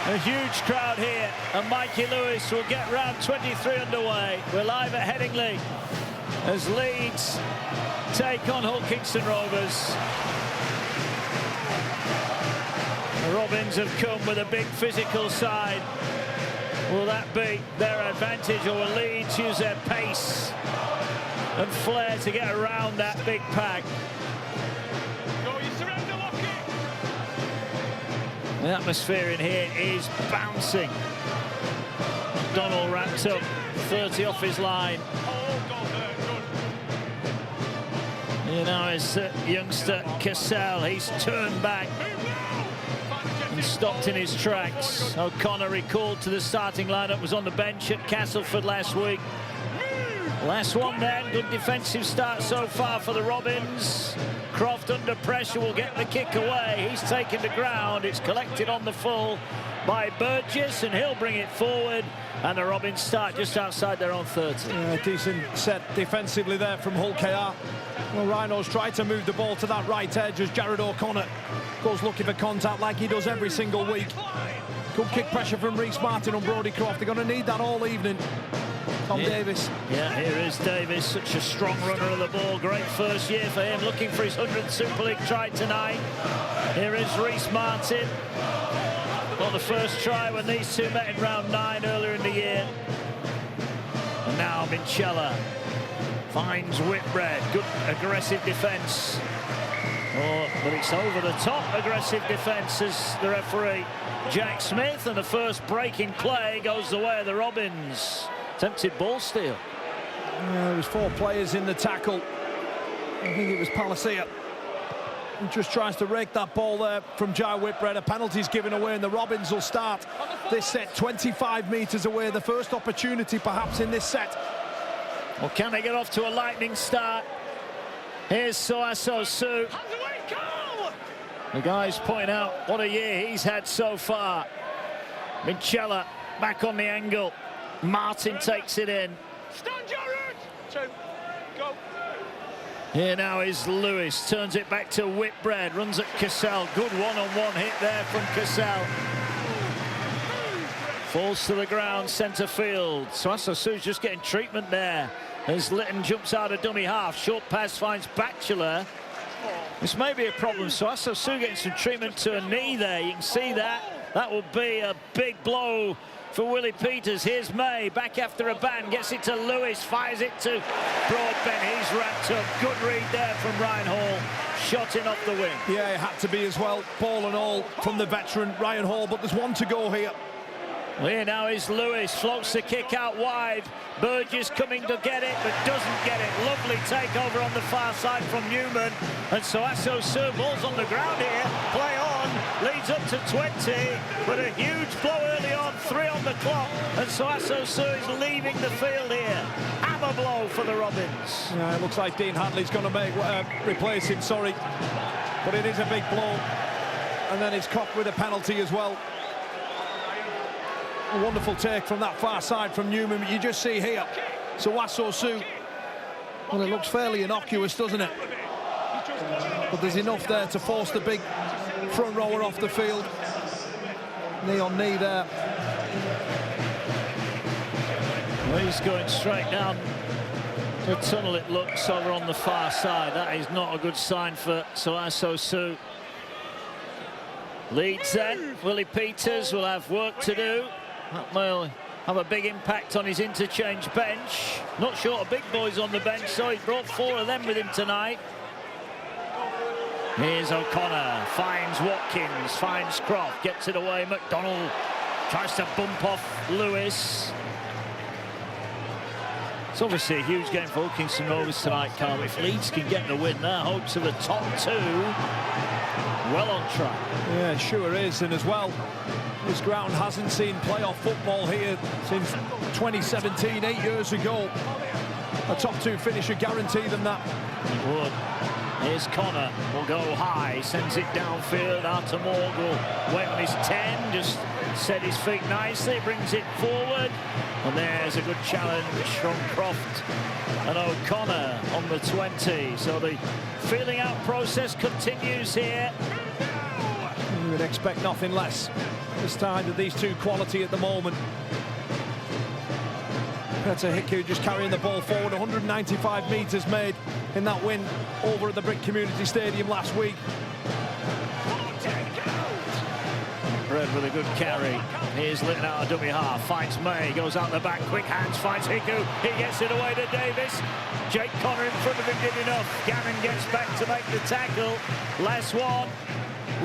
A huge crowd here, and Mikey Lewis will get round 23 underway. We're live at Headingley as Leeds take on Hull Kingston Rovers. The Robins have come with a big physical side. Will that be their advantage, or will Leeds use their pace and flair to get around that big pack? The atmosphere in here is bouncing. Donald wrapped up 30 off his line. You know, his youngster Cassell, he's turned back and stopped in his tracks. O'Connor recalled to the starting lineup, was on the bench at Castleford last week. Last one then, good defensive start so far for the Robins. Croft under pressure will get the kick away. He's taken the ground. It's collected on the full by Burgess, and he'll bring it forward. And the Robins start just outside their own 30. Yeah, decent set defensively there from Hull KR. Well, Rhinos tried to move the ball to that right edge as Jared O'Connor goes looking for contact like he does every single week. Good kick pressure from Reece Martin on Brodie Croft. They're going to need that all evening. Tom Davis. Yeah, here is Davis, such a strong runner of the ball. Great first year for him, looking for his 100th Super League try tonight. Here is Reece Martin. Well, the first try when these two met in round 9 earlier in the year. And now Minchella finds Whitbread. Good aggressive defence. Oh, but it's over the top aggressive defence as the referee, Jack Smith, and the first breaking play goes the way of the Robins. Attempted ball steal. There was 4 players in the tackle. I think it was Palacia. He just tries to rake that ball there from Jai Whitbread. A penalty's given away, and the Robins will start this set 25 metres away. The first opportunity perhaps in this set. Well, can they get off to a lightning start? Here's Soaso Su. The guys point out what a year he's had so far. Minchella back on the angle. Martin takes it in. Stand your route. 2, go. Here now is Lewis, turns it back to Whitbread, runs at Cassell. Good one-on-one hit there from Cassell. Falls to the ground, centre field. Soaso Su's just getting treatment there as Litton jumps out of dummy half. Short pass finds Batchelor. This may be a problem. Soaso Su getting some treatment to a knee there. You can see that. That will be a big blow for Willie Peters. Here's May, back after a ban, gets it to Lewis, fires it to Broadbent. He's wrapped up. Good read there from Ryan Hall. Shot in off the wing. Yeah, it had to be as well, ball and all from the veteran Ryan Hall, but there's one to go here. Well, here now is Lewis, floats the kick out wide. Burgess coming to get it, but doesn't get it. Lovely takeover on the far side from Newman. And Soaso Su, ball's on the ground here. Play on, leads up to 20, but a huge blow early on, 3 on the clock. And Soaso Su is leaving the field here. Hammer blow for the Robins. Yeah, it looks like Dean Hadley's going to replace him, sorry. But it is a big blow. And then it's copped with a penalty as well. A wonderful take from that far side from Newman, but you just see here, Soaso Su. Well, it looks fairly innocuous, doesn't it? But there's enough there to force the big front rower off the field. Knee on knee there. Well, he's going straight down the tunnel, it looks, over on the far side. That is not a good sign for Soaso Su. Leeds then, Willie Peters will have work to do. That will have a big impact on his interchange bench. Not short of big boys on the bench, so he's brought 4 of them with him tonight. Here's O'Connor, finds Watkins, finds Croft, gets it away. McDonald tries to bump off Lewis. It's obviously a huge game for Hull Kingston Rovers tonight, Carl. If Leeds can get the win, their hopes of the top 2 well on track. Yeah, it sure is, and as well, this ground hasn't seen playoff football here since 2017, 8 years ago. A top 2 finisher guarantee them that. It would. Here's Connor, will go high, sends it downfield. Artemore will wait on his 10, just set his feet nicely, brings it forward. And there's a good challenge from Croft and O'Connor on the 20. So the feeling out process continues here. You'd expect nothing less this time with these two quality at the moment. Peter Hickey just carrying the ball forward. 195 metres made in that win over at the Brick Community Stadium last week. Bread with a good carry. Here's Litton out of dummy half. Finds May. Goes out the back. Quick hands. Finds Hiku. He gets it away to Davis. Jake Connor in front of him did enough. Gannon gets back to make the tackle. Last one.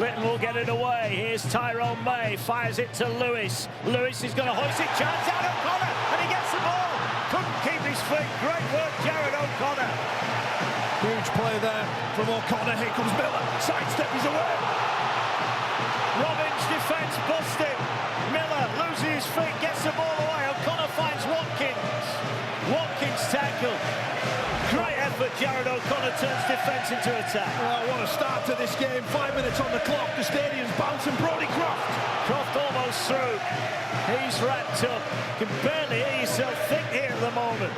Litton will get it away. Here's Tyrone May. Fires it to Lewis. Lewis is going to hoist it. Chance out O'Connor. And he gets the ball. Couldn't keep his feet. Great work, Jared O'Connor. Huge play there from O'Connor. Here comes Miller. Sidestep is away. Robbins defence busted. Miller loses his feet, gets the ball away. O'Connor finds Watkins. Watkins tackle. Great effort. Jared O'Connor turns defence into attack. Well, what a start to this game. 5 minutes on the clock. The stadium's bouncing. Brodie Croft. Croft almost through. He's wrapped up. Can barely hear yourself think here at the moment.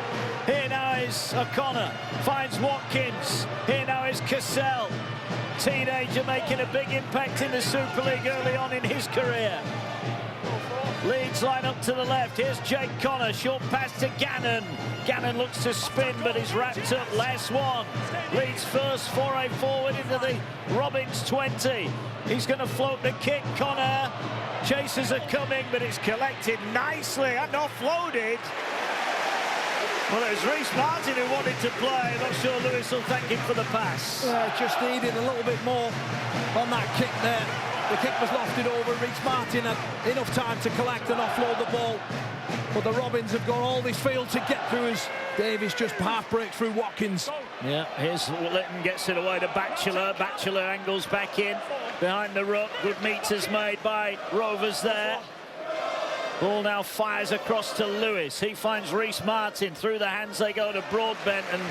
Here now is O'Connor. Finds Watkins. Here now is Cassell. Teenager making a big impact in the Super League early on in his career. Leeds line up to the left. Here's Jake Connor. Short pass to Gannon. Gannon looks to spin, but he's wrapped up. Last one. Leeds first foray forward into the Robbins 20. He's going to float the kick. Connor. Chasers are coming, but it's collected nicely and offloaded. Well, it was Reece Martin who wanted to play. I'm not sure Lewis will thank him for the pass. Just needed a little bit more on that kick there. The kick was lofted over. Reece Martin had enough time to collect and offload the ball. But the Robins have got all this field to get through as Davis just half breaks through Watkins. Yeah, here's Litton gets it away to Batchelor. Batchelor angles back in behind the ruck. Good meters made by Rovers there. Ball now fires across to Lewis. He finds Reece Martin. Through the hands they go to Broadbent, and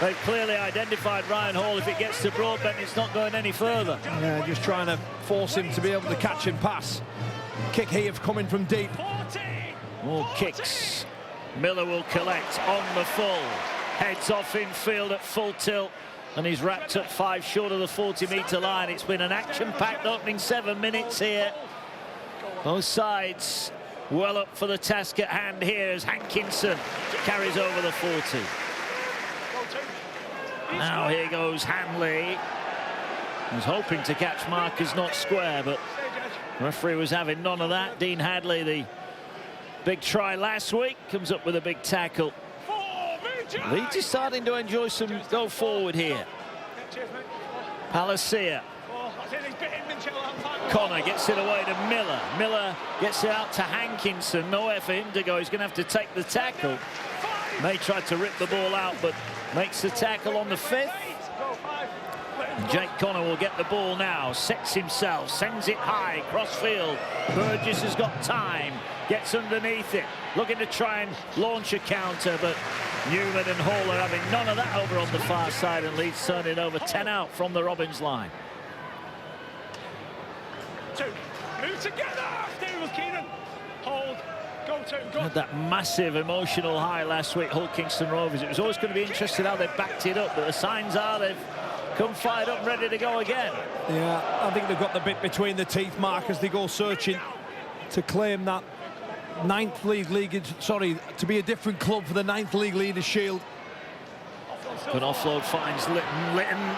they've clearly identified Ryan Hall. If it gets to Broadbent, it's not going any further. Yeah, just trying to force him to be able to catch and pass. Kick here coming from deep. More kicks. Miller will collect on the full. Heads off in field at full tilt, and he's wrapped up 5 short of the 40-metre line. It's been an action-packed opening 7 minutes here. Both sides well up for the task at hand here as Hankinson carries over the 40. Now here goes Hanley. He's hoping to catch markers not square, but the referee was having none of that. Dean Hadley, the big try last week, comes up with a big tackle. Leeds is starting to enjoy some go forward here. Palacia. Connor gets it away to Miller. Miller gets it out to Hankinson. Nowhere for him to go. He's going to have to take the tackle. May tried to rip the ball out, but makes the tackle on the 5th. Jake Connor will get the ball now. Sets himself. Sends it high. Crossfield. Burgess has got time. Gets underneath it. Looking to try and launch a counter, but Newman and Hall are having none of that over on the far side, and Leeds turn it over. 10 out from the Robbins line. Move together. Stay with Keenan. Hold. Go to. Go. Had that massive emotional high last week, Hull Kingston Rovers. It was always going to be interesting how they backed it up, but the signs are they've come fired up and ready to go again. Yeah, I think they've got the bit between the teeth, Mark, as they go searching to claim that 9th league, sorry, to be a different club for the 9th League Leaders' Shield. Good offload finds Litton. Litton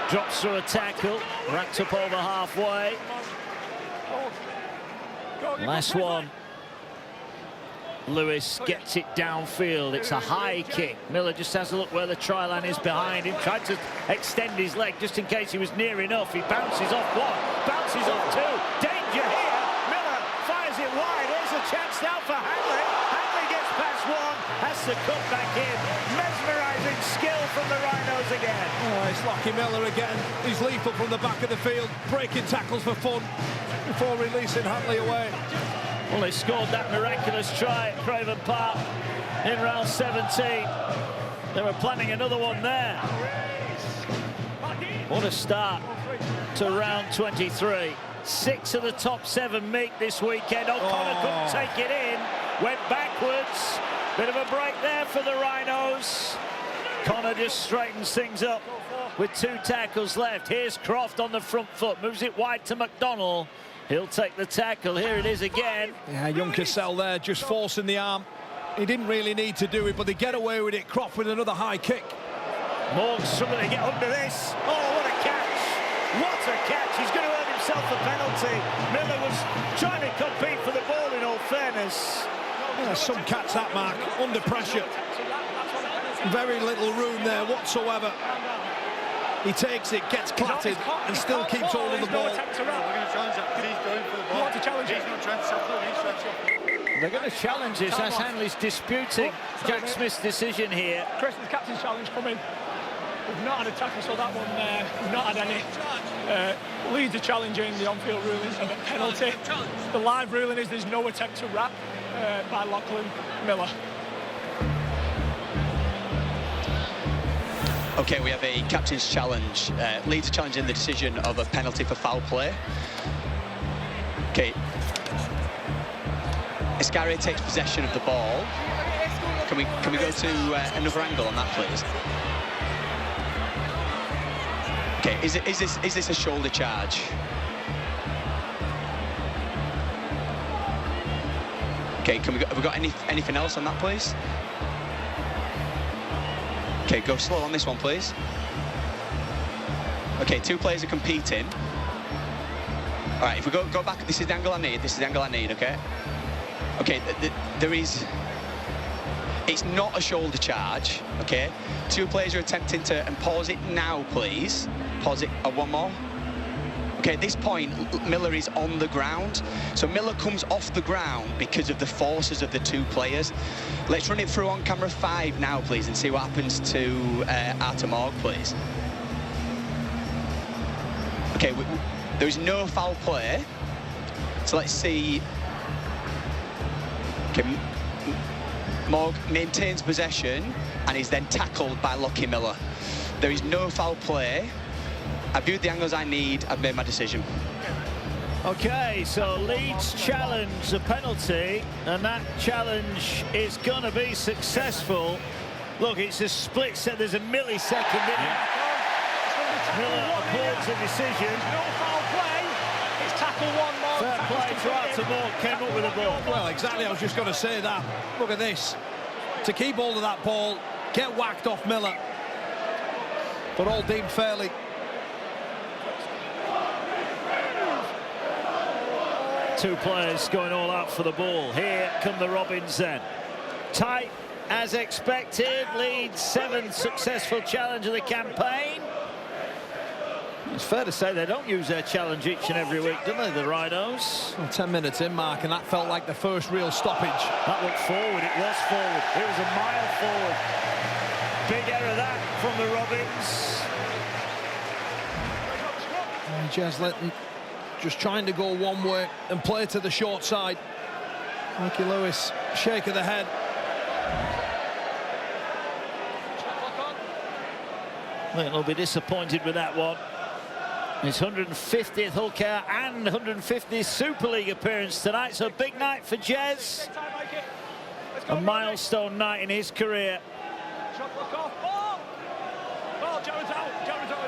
drops through a tackle, wrapped up over halfway. Last one. Lewis gets it downfield. It's a high kick. Miller just has a look where the try line is behind him. Tried to extend his leg just in case he was near enough. He bounces off 1, bounces off 2. Danger here. Miller fires it wide. There's a chance now for Hanley. Hanley gets past 1, has to cut back in. Mesmerising skill from the Rhinos again. Oh, it's Lockie Miller again. He's lethal from the back of the field, breaking tackles for fun before releasing Hanley away. Well, they scored that miraculous try at Craven Park in round 17. They were planning another one there. What a start to round 23. 6 of the top 7 meet this weekend. O'Connor couldn't take it in. Went backwards. Bit of a break there for the Rhinos. Connor just straightens things up with 2 tackles left. Here's Croft on the front foot, moves it wide to McDonald. He'll take the tackle. Here it is again. Yeah, young Cassell there just forcing the arm. He didn't really need to do it, but they get away with it. Croft with another high kick. Morgan struggling to get under this. Oh, what a catch. What a catch. He's going to earn himself a penalty. Miller was trying to compete for the ball, in all fairness. Yeah, some catch that, Mark, under pressure. Very little room there whatsoever. He takes it, gets clattered, and still keeps hold of the ball. We're going to challenge that because he's going for the ball. You want to challenge it? He's not trying to shuffle it, he's trying to shuffle it. They're going to challenge this as Hanley's disputing Jack Smith's decision here. Chris, the captain's challenge coming. We've not had a tackle, so that one there, we've not had any. Leeds are challenging the on-field ruling of a penalty. The live ruling is there's no attempt to wrap by Lachlan Miller. Okay, we have a captain's challenge. Leeds are challenging the decision of a penalty for foul play. Okay. Iscaria takes possession of the ball. Can we go to another angle on that, please? Okay, is this a shoulder charge? Okay, have we got anything else on that, please? Okay, go slow on this one, please. Okay, 2 players are competing. All right, if we go back, this is the angle I need. This is the angle I need. Okay. Okay, it's not a shoulder charge. Okay, 2 players are attempting to, and pause it now, please. Pause it. One more. Okay, at this point, Miller is on the ground. So Miller comes off the ground because of the forces of the 2 players. Let's run it through on camera 5 now, please, and see what happens to Artem Org, please. Okay, there is no foul play. So let's see. Okay, Morg maintains possession and is then tackled by Lockie Miller. There is no foul play. I've viewed the angles I need. I've made my decision. Okay, so Leeds challenge a penalty, and that challenge is going to be successful. Look, it's a split second. There's a millisecond in it. Miller upholds the decision. No foul play. It's tackle 1 more. Fair play to Artem Org, came up with the ball. Well, exactly, I was just going to say that. Look at this. To keep hold of that ball, get whacked off Miller. But all deemed fairly. Two players going all out for the ball. Here come the Robins then. Tight as expected. Leeds 7th successful challenge of the campaign. It's fair to say they don't use their challenge each and every week, do they, the Rhinos? Well, 10 minutes in, Mark, and that felt like the first real stoppage. That looked forward, it was forward. It was a mile forward. Big error that from the Robins. And Jez Litton just trying to go one way and play to the short side. Mikey Lewis, shake of the head. I think they'll be disappointed with that one. His 150th Hull KR and 150th Super League appearance tonight, so a big night for Jez. A milestone night in his career.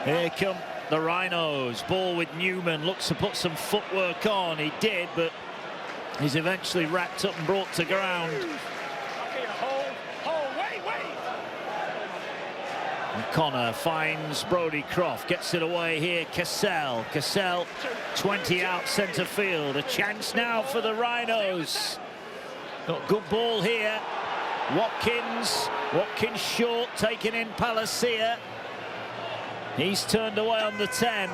Here come the Rhinos. Ball with Newman, looks to put some footwork on. He did, but he's eventually wrapped up and brought to ground. Connor finds Brodie Croft, gets it away here. Cassell 20 out centre field. A chance now for the Rhinos. Got good ball here. Watkins short, taking in Palacia. He's turned away on the 10.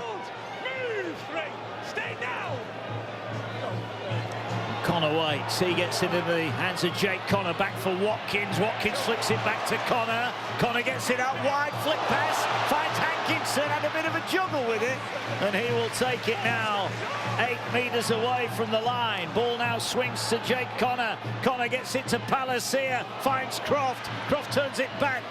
Connor waits, he gets it in the hands of Jake Connor, back for Watkins. Watkins flicks it back to Connor. Connor gets it out wide, flick pass, finds Hankinson, had a bit of a juggle with it, and he will take it now 8 metres away from the line. Ball now swings to Jake Connor. Connor gets it to Palacia, finds Croft. Croft turns it back.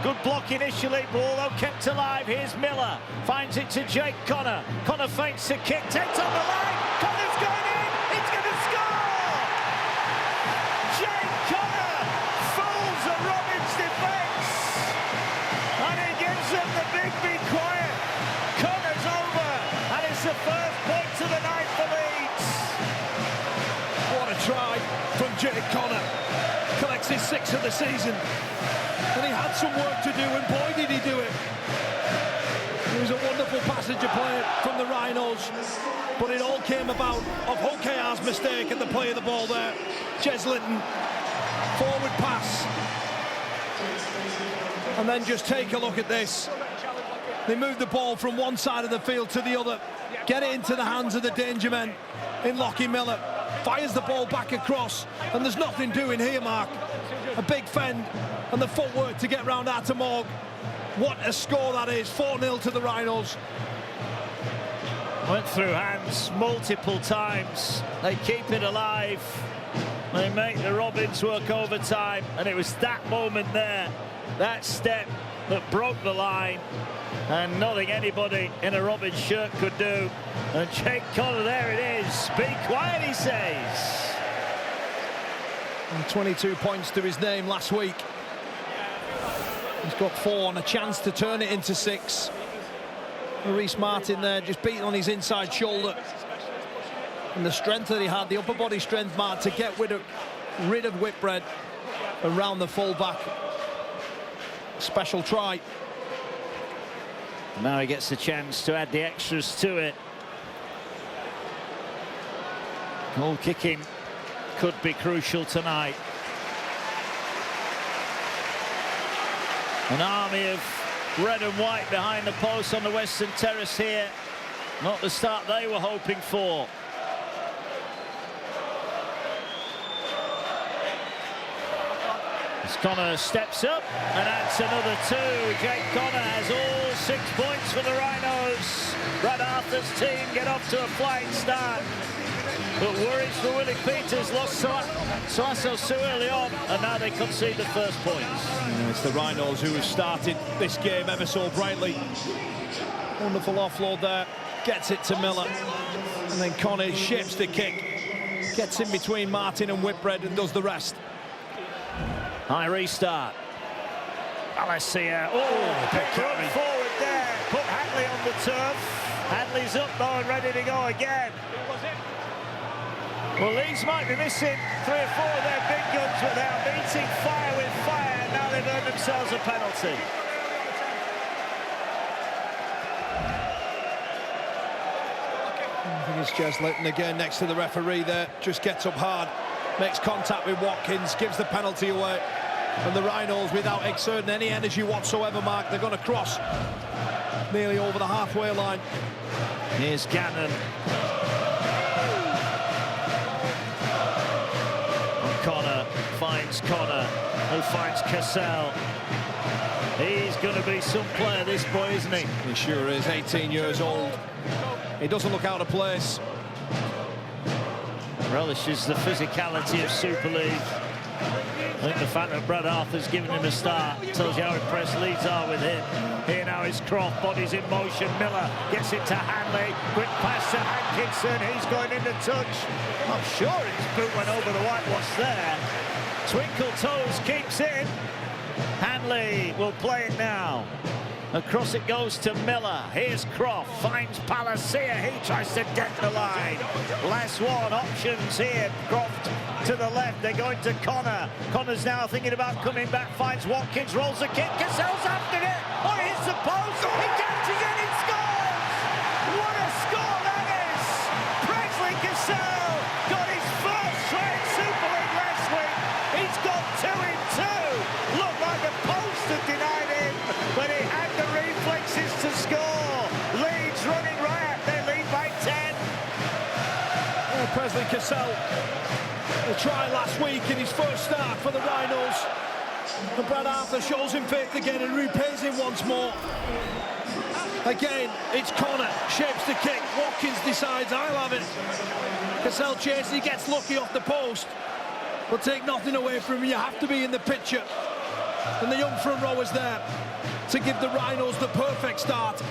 Good block initially, ball though kept alive. Here's Miller, finds it to Jake Connor. Connor feints the kick, takes on the line. Connor's going in, he's going to score! Jake Connor fools the Robins defence, and he gives them the big be quiet Jake Connor collects his 6th of the season. And he had some work to do, and boy did he do it. It was a wonderful passage of play from the Rhinos, but it all came about of Hull KR's mistake at the play of the ball there. Jez Linton, forward pass. And then just take a look at this. They move the ball from one side of the field to the other, get it into the hands of the danger men in Lockie Miller, fires the ball back across, and there's nothing doing here, Mark. A big fend and the footwork to get round Atamog. What a score that is, 4-0 to the Rhinos. Went through hands multiple times. They keep it alive. They make the Robins work overtime, and it was that moment there, that step that broke the line, and nothing anybody in a Robins shirt could do. And Jake Connor, there it is. Be quiet, he says. And 22 points to his name last week. He's got 4 and a chance to turn it into 6. Reece Martin there just beating on his inside shoulder. And the strength that he had, the upper body strength, Mark, to get rid of Whitbread around the full-back. Special try. Now he gets the chance to add the extras to it. Goal kicking could be crucial tonight. An army of red and white behind the post on the Western Terrace here. Not the start they were hoping for. As Connor steps up and adds another 2. Jake Connor has all 6 points for the Rhinos. Brad Arthur's team get off to a flying start. But worries for Willie Peters, lost Soasso Sue early on, and now they concede the first points. Yeah, it's the Rhinos who have started this game ever so brightly. Wonderful offload there, gets it to Miller, and then Connor shapes the kick, gets in between Martin and Whitbread and does the rest. High restart. Alessia, big run forward there, put Hadley on the turf. Hadley's up though and ready to go again. Well, Leeds might be missing 3 or 4 of their big guns, but they are meeting fire with fire. Now they've earned themselves a penalty. I think it's Jez Linton again next to the referee there, just gets up hard, makes contact with Watkins, gives the penalty away. And the Rhinos, without exerting any energy whatsoever, Mark, they're going to cross nearly over the halfway line. Here's Gannon. Connor finds Connor, who finds Cassell. He's going to be some player, this boy, isn't he? He sure is, 18 years old. He doesn't look out of place. Relishes the physicality of Super League. I think the fact that Brad Arthur's given him a start tells you how impressed Leeds are with him. Here now is Croft, bodies in motion. Miller gets it to Hanley. Quick pass to Hankinson. He's going into touch. I'm sure his boot went over the whitewash there. Twinkle Toes keeps in. Hanley will play it now. Across it goes to Miller. Here's Croft, finds Palacia. He tries to dent the line. Last one, options here. Croft to the left. They're going to Connor. Connor's now thinking about coming back. Finds Watkins, rolls the kick. Cassell's after it. Oh, it hits the post. He catches it. He scores. What a score that is. Presley Cassell got his first try in Super League last week. He's got 2 in 2. Looked like a post had denied him, but he had the reflexes to score. Leeds running riot. They lead by 10. Oh, Presley Cassell, a try last week in his first start for the Rhinos. And Brad Arthur shows him faith again and repays him once more. Again, it's Connor, shapes the kick. Watkins decides, I'll have it. Cassell chases, he gets lucky off the post. But take nothing away from him, you have to be in the picture. And the young front row is there to give the Rhinos the perfect start.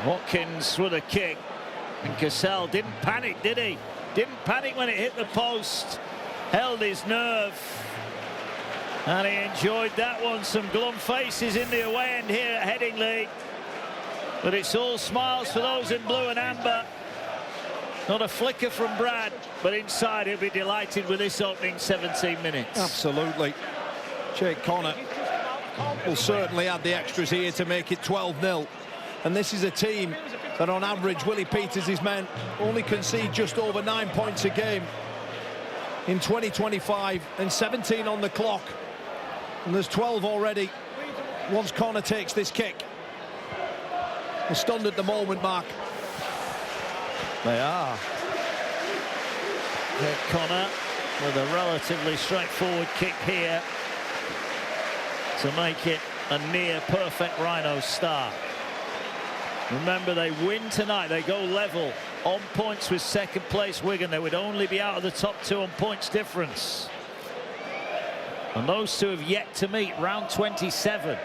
Watkins with a kick, and Cassell didn't panic, did he? Didn't panic when it hit the post. Held his nerve, and he enjoyed that one. Some glum faces in the away end here at Headingley. But it's all smiles for those in blue and amber. Not a flicker from Brad, but inside he'll be delighted with this opening 17 minutes. Absolutely. Jake Connor will certainly add the extras here to make it 12-0. And this is a team that on average, Willie Peters' men only concede just over 9 points a game in 2025 and 17 on the clock. And there's 12 already once Connor takes this kick. They're stunned at the moment, Mark. They are. Jake Connor with a relatively straightforward kick here to make it a near perfect Rhinos start. Remember, they win tonight, they go level on points with second place Wigan. They would only be out of the top two on points difference. And those two have yet to meet. Round 27.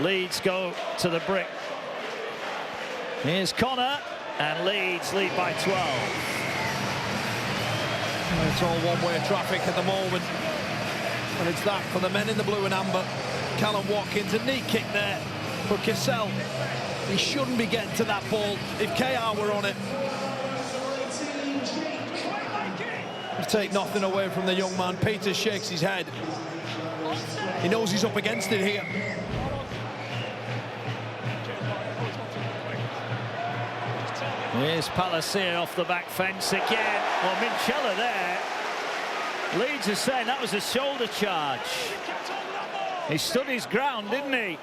Leeds go to the brick. Here's Connor, and Leeds lead by 12. It's all one-way traffic at the moment. And it's that for the men in the blue and amber. Callum Watkins, a knee kick there for Cassell. He shouldn't be getting to that ball if KR were on it. Take nothing away from the young man. Peters shakes his head. He knows he's up against it here. Here's Palacier off the back fence again. Well, Minchella there. Leeds is saying that was a shoulder charge. He stood his ground, didn't he?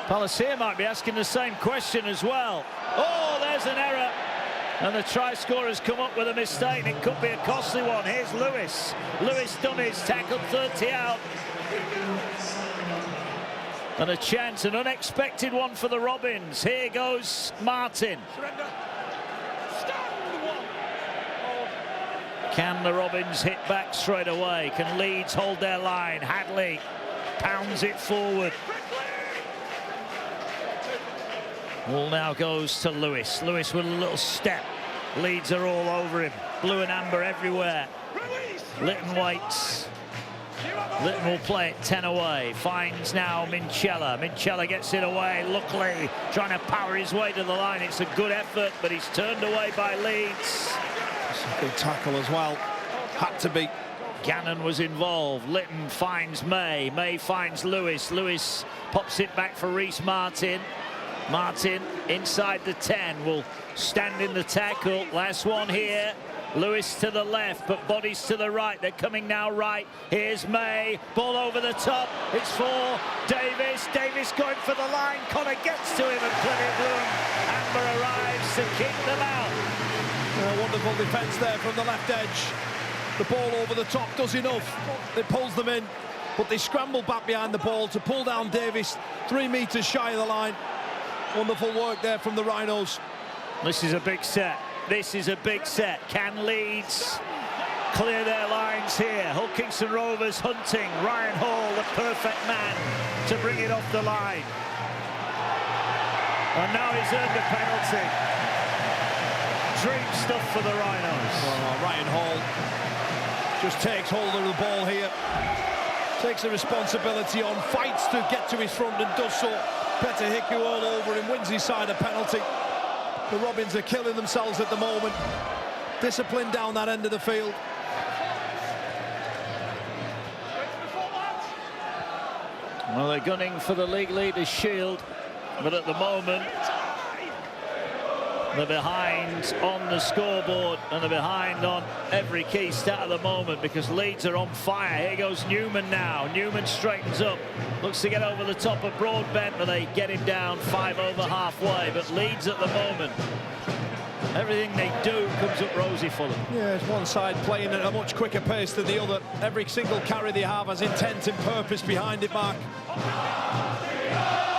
Palacier might be asking the same question as well. Oh, there's an error. And the try scorer's come up with a mistake. It could be a costly one. Here's Lewis. Lewis dummies, tackled 30 out. And a chance, an unexpected one for the Robins. Here goes Martin. Can the Robins hit back straight away? Can Leeds hold their line? Hadley pounds it forward. Ball now goes to Lewis. Lewis with a little step. Leeds are all over him. Blue and amber everywhere. Litton waits. Litton will play it 10 away. Finds now Minchella. Minchella gets it away. Luckley trying to power his way to the line. It's a good effort, but he's turned away by Leeds. It's a good tackle as well. Had to be. Gannon was involved. Litton finds May. May finds Lewis. Lewis pops it back for Reece Martin. Martin inside the 10 will stand in the tackle. Last one here. Lewis to the left, but bodies to the right. They're coming now right. Here's May. Ball over the top. It's for Davis. Davis going for the line. Connor gets to him and plenty of room. Amber arrives to kick them out. A wonderful defence there from the left edge. The ball over the top does enough. It pulls them in, but they scramble back behind the ball to pull down Davis 3 metres shy of the line. Wonderful work there from the Rhinos. This is a big set. This is a big set. Can Leeds clear their lines here? Hull Kingston Rovers hunting Ryan Hall, the perfect man to bring it off the line. And now he's earned a penalty. Dream stuff for the Rhinos. Oh, Ryan Hall just takes hold of the ball here. Takes the responsibility on, fights to get to his front and does so. Petter Hiku all over him, wins his side a penalty. The Robins are killing themselves at the moment. Discipline down that end of the field. Well, they're gunning for the league leaders' shield, but at the moment they're behind on the scoreboard and they're behind on every key stat at the moment because Leeds are on fire. Here goes Newman now. Newman straightens up, looks to get over the top of Broadbent, but they get him down 5 over halfway. But Leeds at the moment, everything they do comes up rosy for them. Yeah, it's one side playing at a much quicker pace than the other. Every single carry they have has intent and purpose behind it, Mark.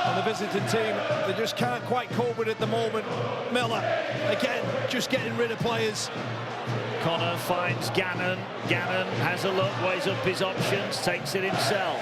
And the visiting team, they just can't quite cope with it at the moment. Miller, again, just getting rid of players. Connor finds Gannon. Gannon has a look, weighs up his options, takes it himself.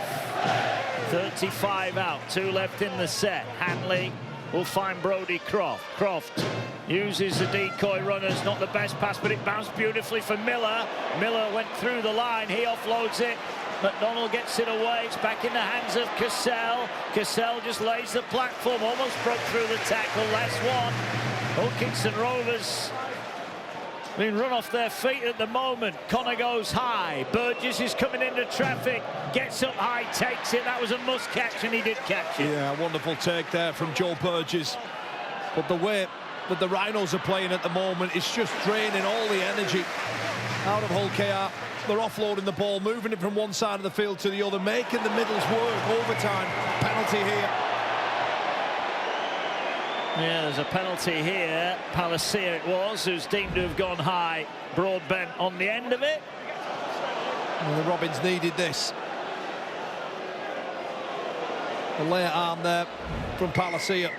35 out, 2 left in the set. Hanley will find Brodie Croft. Croft uses the decoy runners, not the best pass, but it bounced beautifully for Miller. Miller went through the line, he offloads it. McDonald gets it away. It's back in the hands of Cassell. Cassell just lays the platform, almost broke through the tackle. Last one. Wilkinson Rovers being run off their feet at the moment. Connor goes high. Burgess is coming into traffic. Gets up high, takes it. That was a must catch, and he did catch it. Yeah, wonderful take there from Joe Burgess. But the way that the Rhinos are playing at the moment is just draining all the energy out of Hull KR. They're offloading the ball, moving it from one side of the field to the other, making the middles work. Overtime, penalty here. Yeah, there's a penalty here. Palacia it was, who's deemed to have gone high. Broadbent on the end of it. Well, the Robins needed this. The late arm there from Palacia.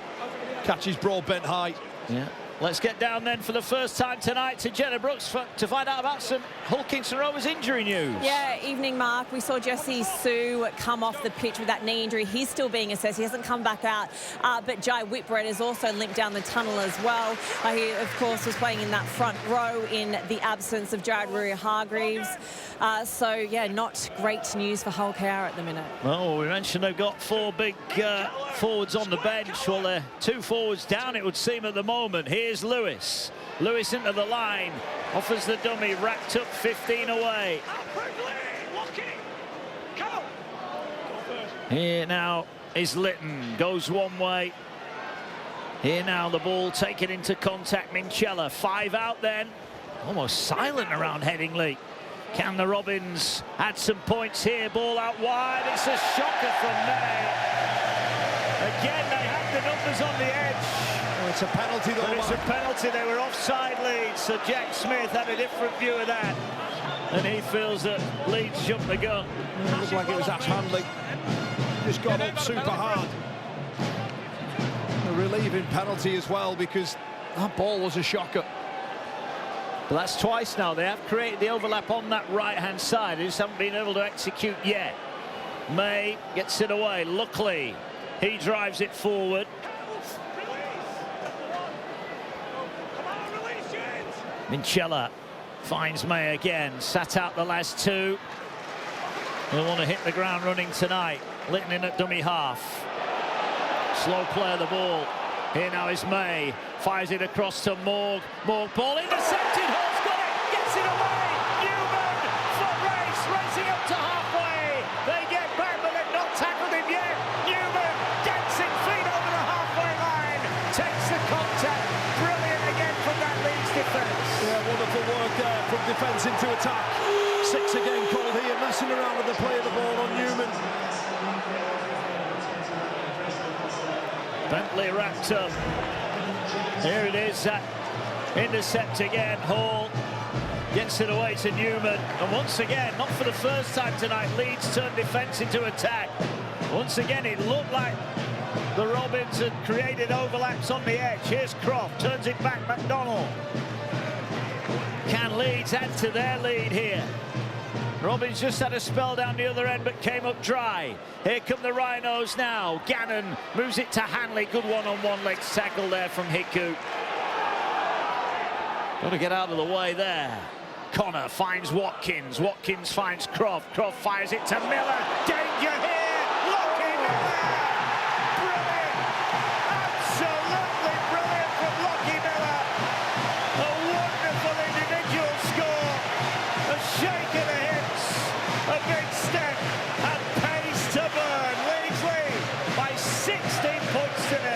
Catches Broadbent high. Yeah. Let's get down then for the first time tonight to Jenna Brooks to find out about some Hull Kingston Rovers injury news. Yeah, evening, Mark. We saw Jesse Sue come off the pitch with that knee injury. He's still being assessed. He hasn't come back out. But Jai Whitbread is also limped down the tunnel as well. He, of course, was playing in that front row in the absence of Jared Ruria-Hargreaves. So, yeah, not great news for Hull KR at the minute. Well, we mentioned they've got four big forwards on the bench. Well, they're two forwards down, it would seem, at the moment. Here's Lewis. Lewis into the line. Offers the dummy. Wrapped up 15 away. Here now is Litton. Goes one way. Here now the ball taken into contact. Minchella. 5 out then. Almost silent around Headingley. Can the Robins add some points here? Ball out wide. It's a shocker from May. Again, they have the numbers on the edge. Well, it's a penalty though. But it's a penalty. They were offside Leeds. So Jack Smith had a different view of that. And he feels that Leeds jumped the gun. It looked like it was Ash Handley. Just got up super hard. A relieving penalty as well, because that ball was a shocker. But that's twice now. They have created the overlap on that right-hand side. They just haven't been able to execute yet. May gets it away. Luckily, he drives it forward. Minchella finds May again. Sat out the last two. They'll want to hit the ground running tonight. Litton in at dummy half. Slow play of the ball. Here now is May. Fires it across to Morg. Morg ball intercepted. Hall's got it. Gets it away. Newman. Foot race. Racing up to halfway. They get back, but they've not tackled him yet. Newman. Dancing feet over the halfway line. Takes the contact. Brilliant again from that Leeds defence. Yeah, wonderful work there from defence into attack. 6 again called here. Messing around with the play of the ball on Newman. Bentley wrapped up. Here it is, that intercept again. Hall gets it away to Newman. And once again, not for the first time tonight, Leeds turned defence into attack. Once again, it looked like the Robins had created overlaps on the edge. Here's Croft, turns it back, McDonald. Can Leeds add to their lead here? Robins just had a spell down the other end, but came up dry. Here come the Rhinos now. Gannon moves it to Hanley. Good one-on-one legs tackle there from Hiku. Got to get out of the way there. Connor finds Watkins. Watkins finds Croft. Croft fires it to Miller. Danger here. Lockie Miller. Brilliant. Absolutely brilliant from Lockie Miller. A wonderful individual score. A shake of the hips. A big step and pace to burn. Leeds lead by 16 points to 0.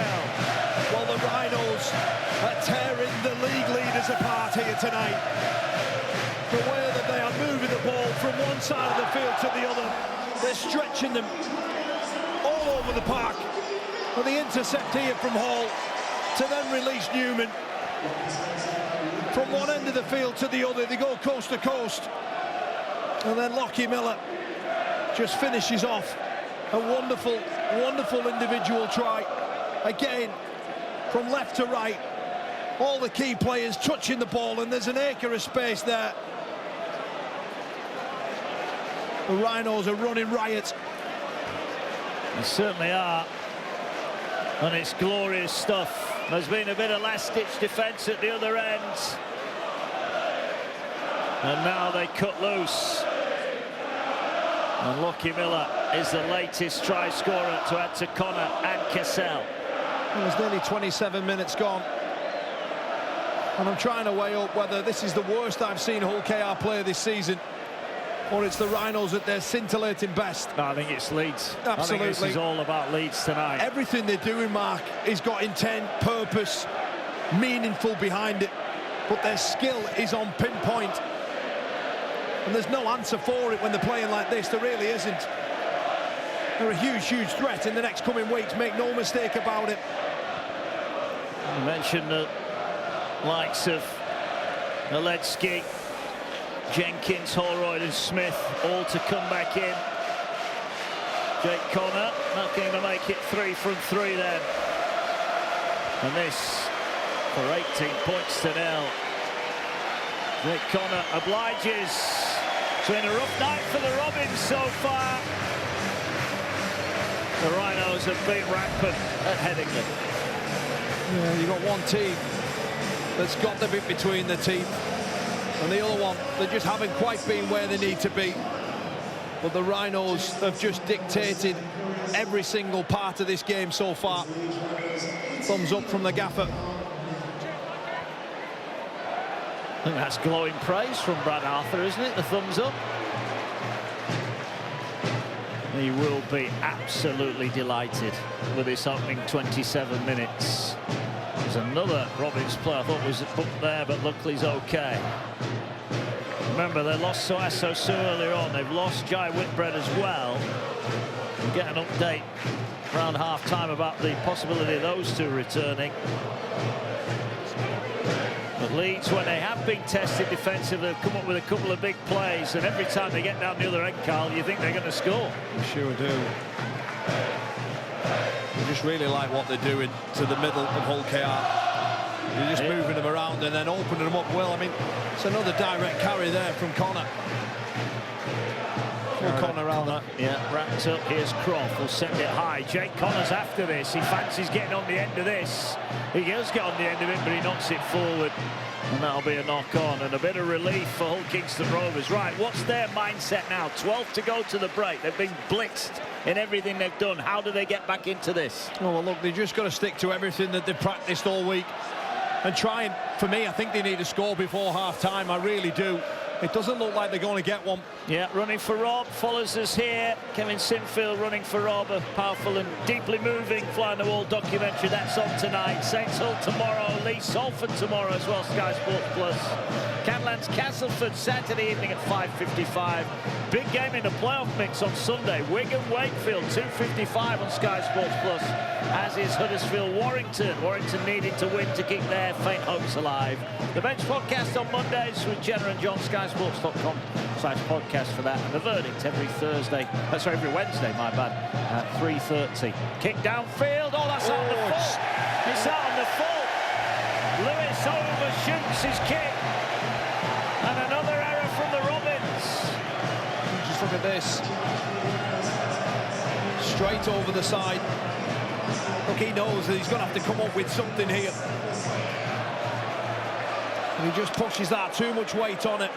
Well, the Rhinos are tearing the league leaders apart here tonight. The way that they are moving the ball from one side of the field to the other, they're stretching them all over the park. And the intercept here from Hall to then release Newman. From one end of the field to the other, they go coast to coast. And then Lockie Miller just finishes off a wonderful, wonderful individual try. Again, from left to right, all the key players touching the ball, and there's an acre of space there. The Rhinos are running riot. They certainly are. And it's glorious stuff. There's been a bit of last-ditch defence at the other end. And now they cut loose. And Lockie Miller is the latest try scorer to add to Connor and Cassell. Well, there's nearly 27 minutes gone. And I'm trying to weigh up whether this is the worst I've seen Hull KR play this season, or it's the Rhinos at their scintillating best. No, I think it's Leeds. Absolutely. I think this is all about Leeds tonight. Everything they're doing, Mark, is got intent, purpose, meaningful behind it. But their skill is on pinpoint. And there's no answer for it when they're playing like this. There really isn't. They're a huge, huge threat in the next coming weeks. Make no mistake about it. You mentioned the likes of Aletsky, Jenkins, Holroyd and Smith all to come back in. Jake Connor not going to make it 3 from 3 then. And this for 18 points to 0. Jake Connor obliges. It's been a rough night for the Robins so far. The Rhinos have been rampant at Headingley. Yeah, you've got one team that's got the bit between the teeth, and the other one, they just haven't quite been where they need to be. But the Rhinos have just dictated every single part of this game so far. Thumbs up from the gaffer. I think that's glowing praise from Brad Arthur, isn't it? The thumbs up. He will be absolutely delighted with this opening 27 minutes. There's another Robins player I thought was up there, but luckily he's okay. Remember, they lost Soasso so earlier on. They've lost Jai Whitbread as well. We'll get an update around half-time about the possibility of those two returning. But Leeds, when they have been tested defensively, have come up with a couple of big plays, and every time they get down the other end, Carl, you think they're going to score. You sure do. I just really like what they're doing to the middle of Hull KR. They're just moving them around and then opening them up well. I mean, it's another direct carry there from Connor. Connor around that. Yeah, wrapped up. Here's Croft. Will send it high. Jake Connor's after this. He fancies getting on the end of this. He does get on the end of it, but he knocks it forward. And that'll be a knock-on. And a bit of relief for Hull Kingston Rovers. Right, what's their mindset now? 12 to go to the break. They've been blitzed in everything they've done. How do they get back into this? Oh, well, look, they've just got to stick to everything that they've practiced all week. And try and, for me, I think they need a score before half-time. I really do. It doesn't look like they're going to get one. Yeah, running for Rob, follows us here. Kevin Sinfield running for Rob, a powerful and deeply moving fly-on-the-wall documentary. That's on tonight. Saints Hull tomorrow, Leeds Salford tomorrow as well, Sky Sports Plus. Catalans Castleford Saturday evening at 5:55. Big game in the playoff mix on Sunday. Wigan Wakefield 2:55 on Sky Sports Plus, as is Huddersfield Warrington. Warrington needing to win to keep their faint hopes alive. The Bench podcast on Mondays with Jenna and John, skysports.com/podcast for that. And the verdict every Wednesday, my bad, at 3:30. Kick downfield. Oh, that's out on the full. It's out on the full. Lewis overshoots his kick. And another error from the Robins. Just look at this. Straight over the side. Look, he knows that he's going to have to come up with something here. And he just pushes that, too much weight on it.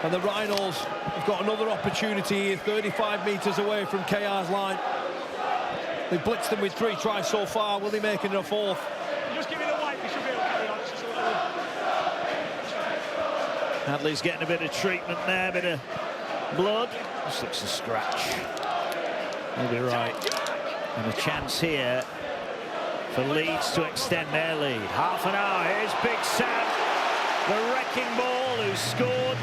And the Rhinos have got another opportunity here, 35 metres away from KR's line. They've blitzed them with 3 tries so far. Will they make it a 4th? Just give it a wipe, we should be able to carry on. It's just a little... Hadley's getting a bit of treatment there, a bit of blood. This looks a scratch. He'll be right. And a chance here for Leeds to extend their lead. Half an hour. Here's Big Sam, the wrecking ball, who scored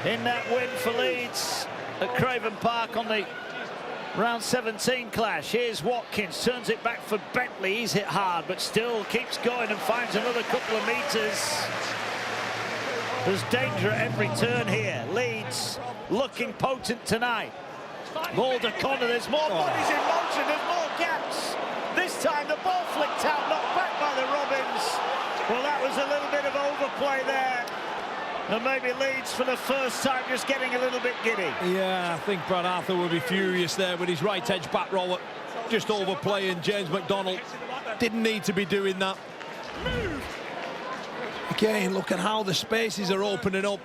in that win for Leeds at Craven Park on the round 17 clash. Here's Watkins, turns it back for Bentley. He's hit hard, but still keeps going and finds another couple of metres. There's danger at every turn here. Leeds looking potent tonight. Ball to Connor, there's more bodies in motion, there's more gaps. This time the ball flicked out, knocked back by the Robins. Well, that was a little bit of overplay there. And maybe Leeds for the first time just getting a little bit giddy. Yeah, I think Brad Arthur will be furious there with his right edge back rower. Just overplaying James McDonald. Didn't need to be doing that. Again, look at how the spaces are opening up.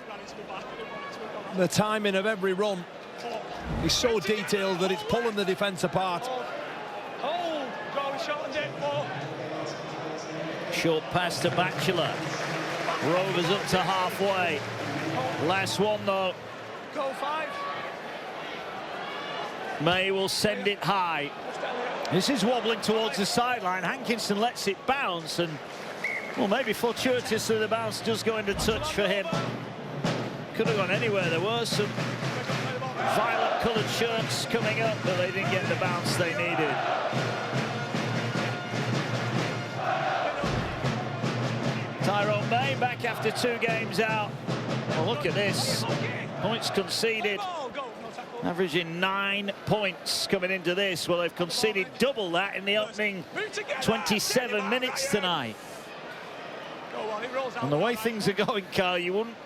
The timing of every run. He's so detailed that it's pulling the defence apart. Oh, go, shortened it. Oh. Short pass to Batchelor. Rovers up to halfway. Last one, though. Go 5. May will send it high. This is wobbling towards the sideline. Hankinson lets it bounce, and well, maybe fortuitously the bounce does go into touch for him. Could have gone anywhere. There were some violet coloured shirts coming up, but they didn't get the bounce they needed. Tyrone May back after 2 games out. Well, look at this. Points conceded. Averaging 9 points coming into this. Well, they've conceded double that in the opening 27 minutes tonight. And the way things are going, Carl, you wouldn't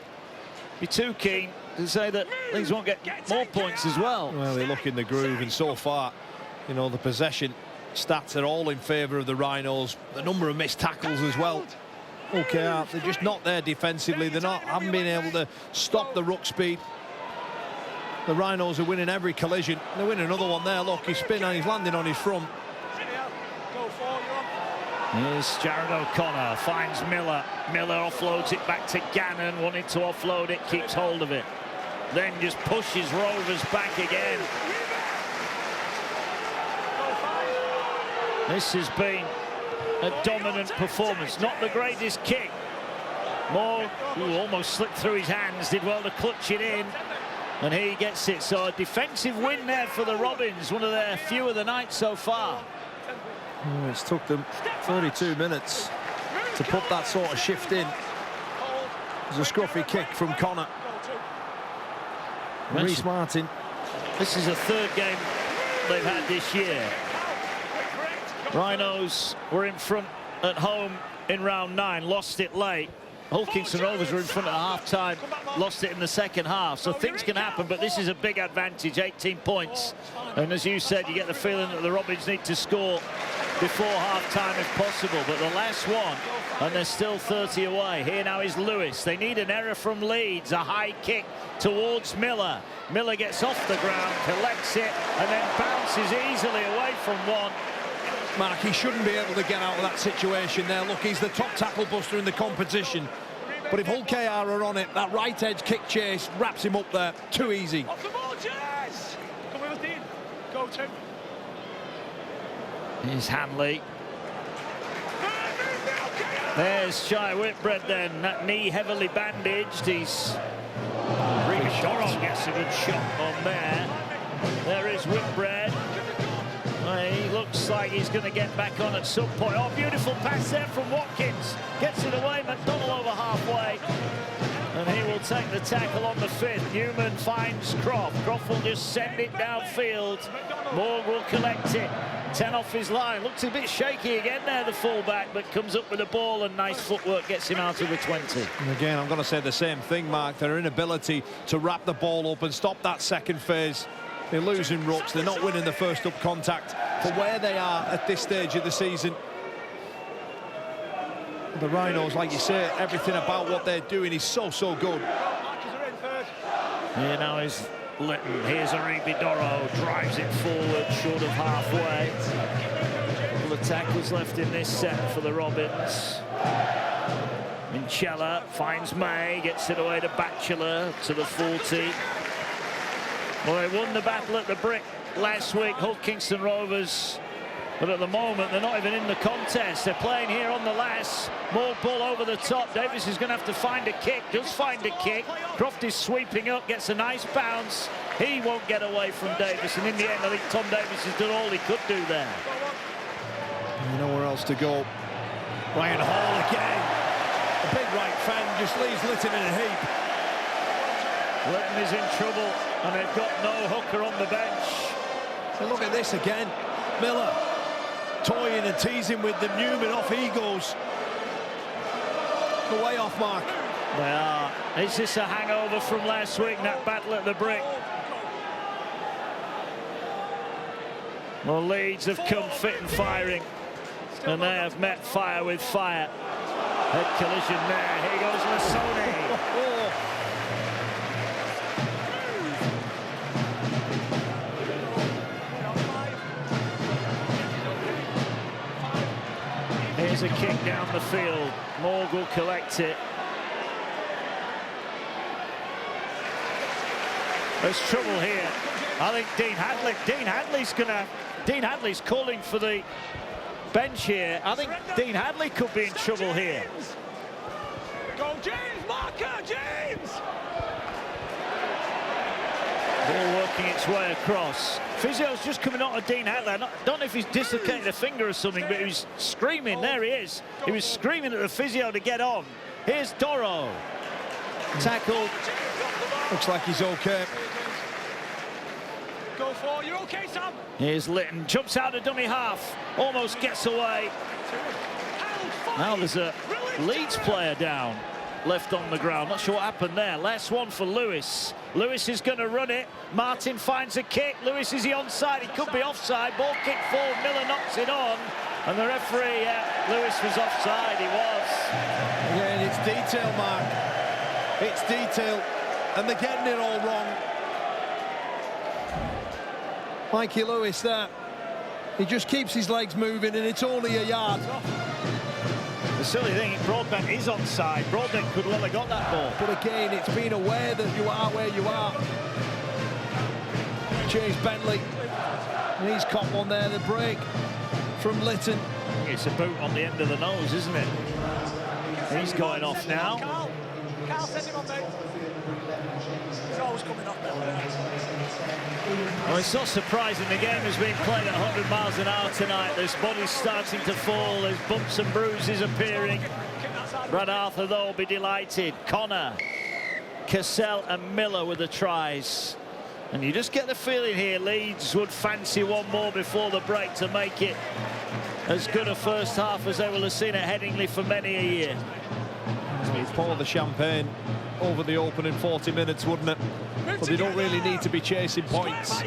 be too keen to say that Leeds won't get more points as well. Well, they look in the groove, and so far, you know, the possession stats are all in favour of the Rhinos. The number of missed tackles as well. Okay, they're just not there defensively. Haven't been able to stop the ruck speed. The Rhinos are winning every collision. They're winning another one there. Look, he's spinning and he's landing on his front. Here's Jared O'Connor, finds Miller. Miller offloads it back to Gannon, wanted to offload it, keeps hold of it. Then just pushes Rovers back again. This has been a dominant performance. Not the greatest kick. Moore, who almost slipped through his hands, did well to clutch it in. And he gets it. So a defensive win there for the Robins, one of their few of the night so far. Oh, it's took them 32 minutes to put that sort of shift in. There's a scruffy kick from Connor. Reece Martin. This is the 3rd game they've had this year. Rhinos were in front at home in round 9, lost it late. Hull Kingston Rovers were in front at half-time, lost it in the second half. So things can happen, but this is a big advantage, 18 points. And as you said, you get the feeling that the Robins need to score before half-time if possible. But the last one, and they're still 30 away. Here now is Lewis. They need an error from Leeds, a high kick towards Miller. Miller gets off the ground, collects it, and then bounces easily away from one. Mark, he shouldn't be able to get out of that situation there. Look, he's the top tackle buster in the competition. But if Hull KR are on it, that right edge kick chase wraps him up there. Too easy. Off the ball, Jess! Come with us, Dean. Go, Tim. Here's Hanley. There's Shai Whitbread then. That knee heavily bandaged. He's... Doro gets a good shot on there. There is Whitbread. He looks like he's going to get back on at some point. Oh, beautiful pass there from Watkins. Gets it away, McDonnell over halfway. And he will take the tackle on the 5th. Newman finds Croft. Croft will just send it downfield. Morg will collect it. 10 off his line. Looks a bit shaky again there, the fullback, but comes up with the ball, and nice footwork gets him out of the 20. And again, I'm going to say the same thing, Mark. Their inability to wrap the ball up and stop that second phase. They're losing rucks. They're not winning the first up contact for where they are at this stage of the season. The Rhinos, like you say, everything about what they're doing is so good. Here now is Litton. Here's Aribi Doro, drives it forward, short of halfway. A couple of tackles left in this set for the Robins. Minchella finds May, gets it away to Batchelor, to the 40. Well, they won the battle at the brick last week, Hull Kingston Rovers. But at the moment, they're not even in the contest. They're playing here on the last. More ball over the top. Davis is going to have to find a kick. Does find a kick. Croft is sweeping up, gets a nice bounce. He won't get away from Davis. And in the end, I think Tom Davis has done all he could do there. Nowhere else to go. Ryan Hall again. The big right fan just leaves Litton in a heap. Litton is in trouble, and they've got no hooker on the bench. So look at this again. Miller toying and teasing with the Newman. Off he goes. The way off, Mark. They are. Is this a hangover from last week, that battle at the brick? Well, Leeds have come fit and firing, and they have met fire with fire. Head collision there. Here goes Lassoni. Here's a kick down the field. Morg will collect it. There's trouble here. I think Dean Hadley's calling for the bench here. I think Dean Hadley could be in trouble here. Go James, marker, James! Ball working its way across. Physio's just coming out of Dean Hadley. I don't know if he's dislocated a finger or something, but he was screaming. There he is. He was screaming at the physio to get on. Here's Doro. Tackled. Looks like he's okay. Go for, you're okay, Sam. Here's Litton. Jumps out of dummy half. Almost gets away. Now there's a Leeds player down. Left on the ground. Not sure what happened there. Last one for Lewis. Lewis is going to run it. Martin finds a kick. Lewis, is he onside? He could be offside. Ball kick forward. Miller knocks it on. And the referee, Lewis was offside. He was. Again, it's detail, Mark. It's detail. And they're getting it all wrong. Mikey Lewis there. He just keeps his legs moving and it's only a yard. The silly thing, Broadbent is onside. Broadbent could well have got that ball. But again, it's being aware that you are where you are. Chase Bentley. And he's caught one there, the break from Litton. It's a boot on the end of the nose, isn't it? He's going off now. Carl, send him on, mate. He's always coming up there. Well, it's not surprising the game has been played at 100 miles an hour tonight. There's bodies starting to fall. There's bumps and bruises appearing. Brad Arthur, though, will be delighted. Connor, Cassell and Miller with the tries. And you just get the feeling here Leeds would fancy one more before the break to make it as good a first half as they will have seen at Headingley for many a year. It's pour the champagne over the opening 40 minutes, wouldn't it? But they don't really need to be chasing points.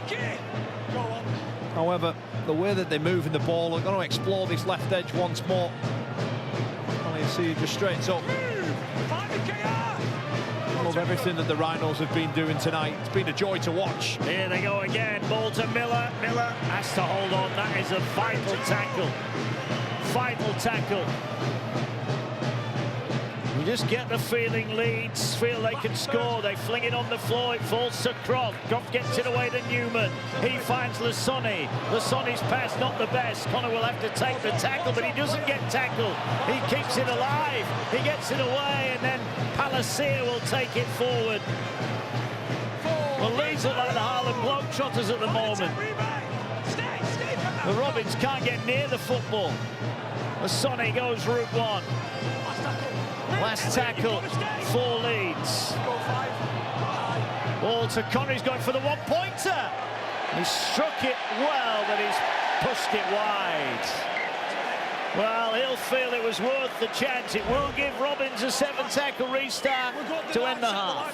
However, the way that they're moving the ball, they're going to explore this left edge once more. And you see, just straight up. I love everything that the Rhinos have been doing tonight. It's been a joy to watch. Here they go again. Ball to Miller. Miller has to hold on. That is a vital tackle. Vital tackle. You just get the feeling Leeds feel they can score. They fling it on the floor. It falls to Croft. Croft gets it away to Newman. He finds Lasoni. Lasoni's pass not the best. Connor will have to take the tackle, but he doesn't get tackled. He keeps it alive. He gets it away, and then Palacier will take it forward. Well, Leeds look like the Harlem Globetrotters at the moment. The Robins can't get near the football. Lasoni goes route one. Last tackle for Leeds. Ball to Connor, he's going for the one-pointer. He struck it well, but he's pushed it wide. Well, he'll feel it was worth the chance. It will give Robbins a 7-tackle restart to end the half.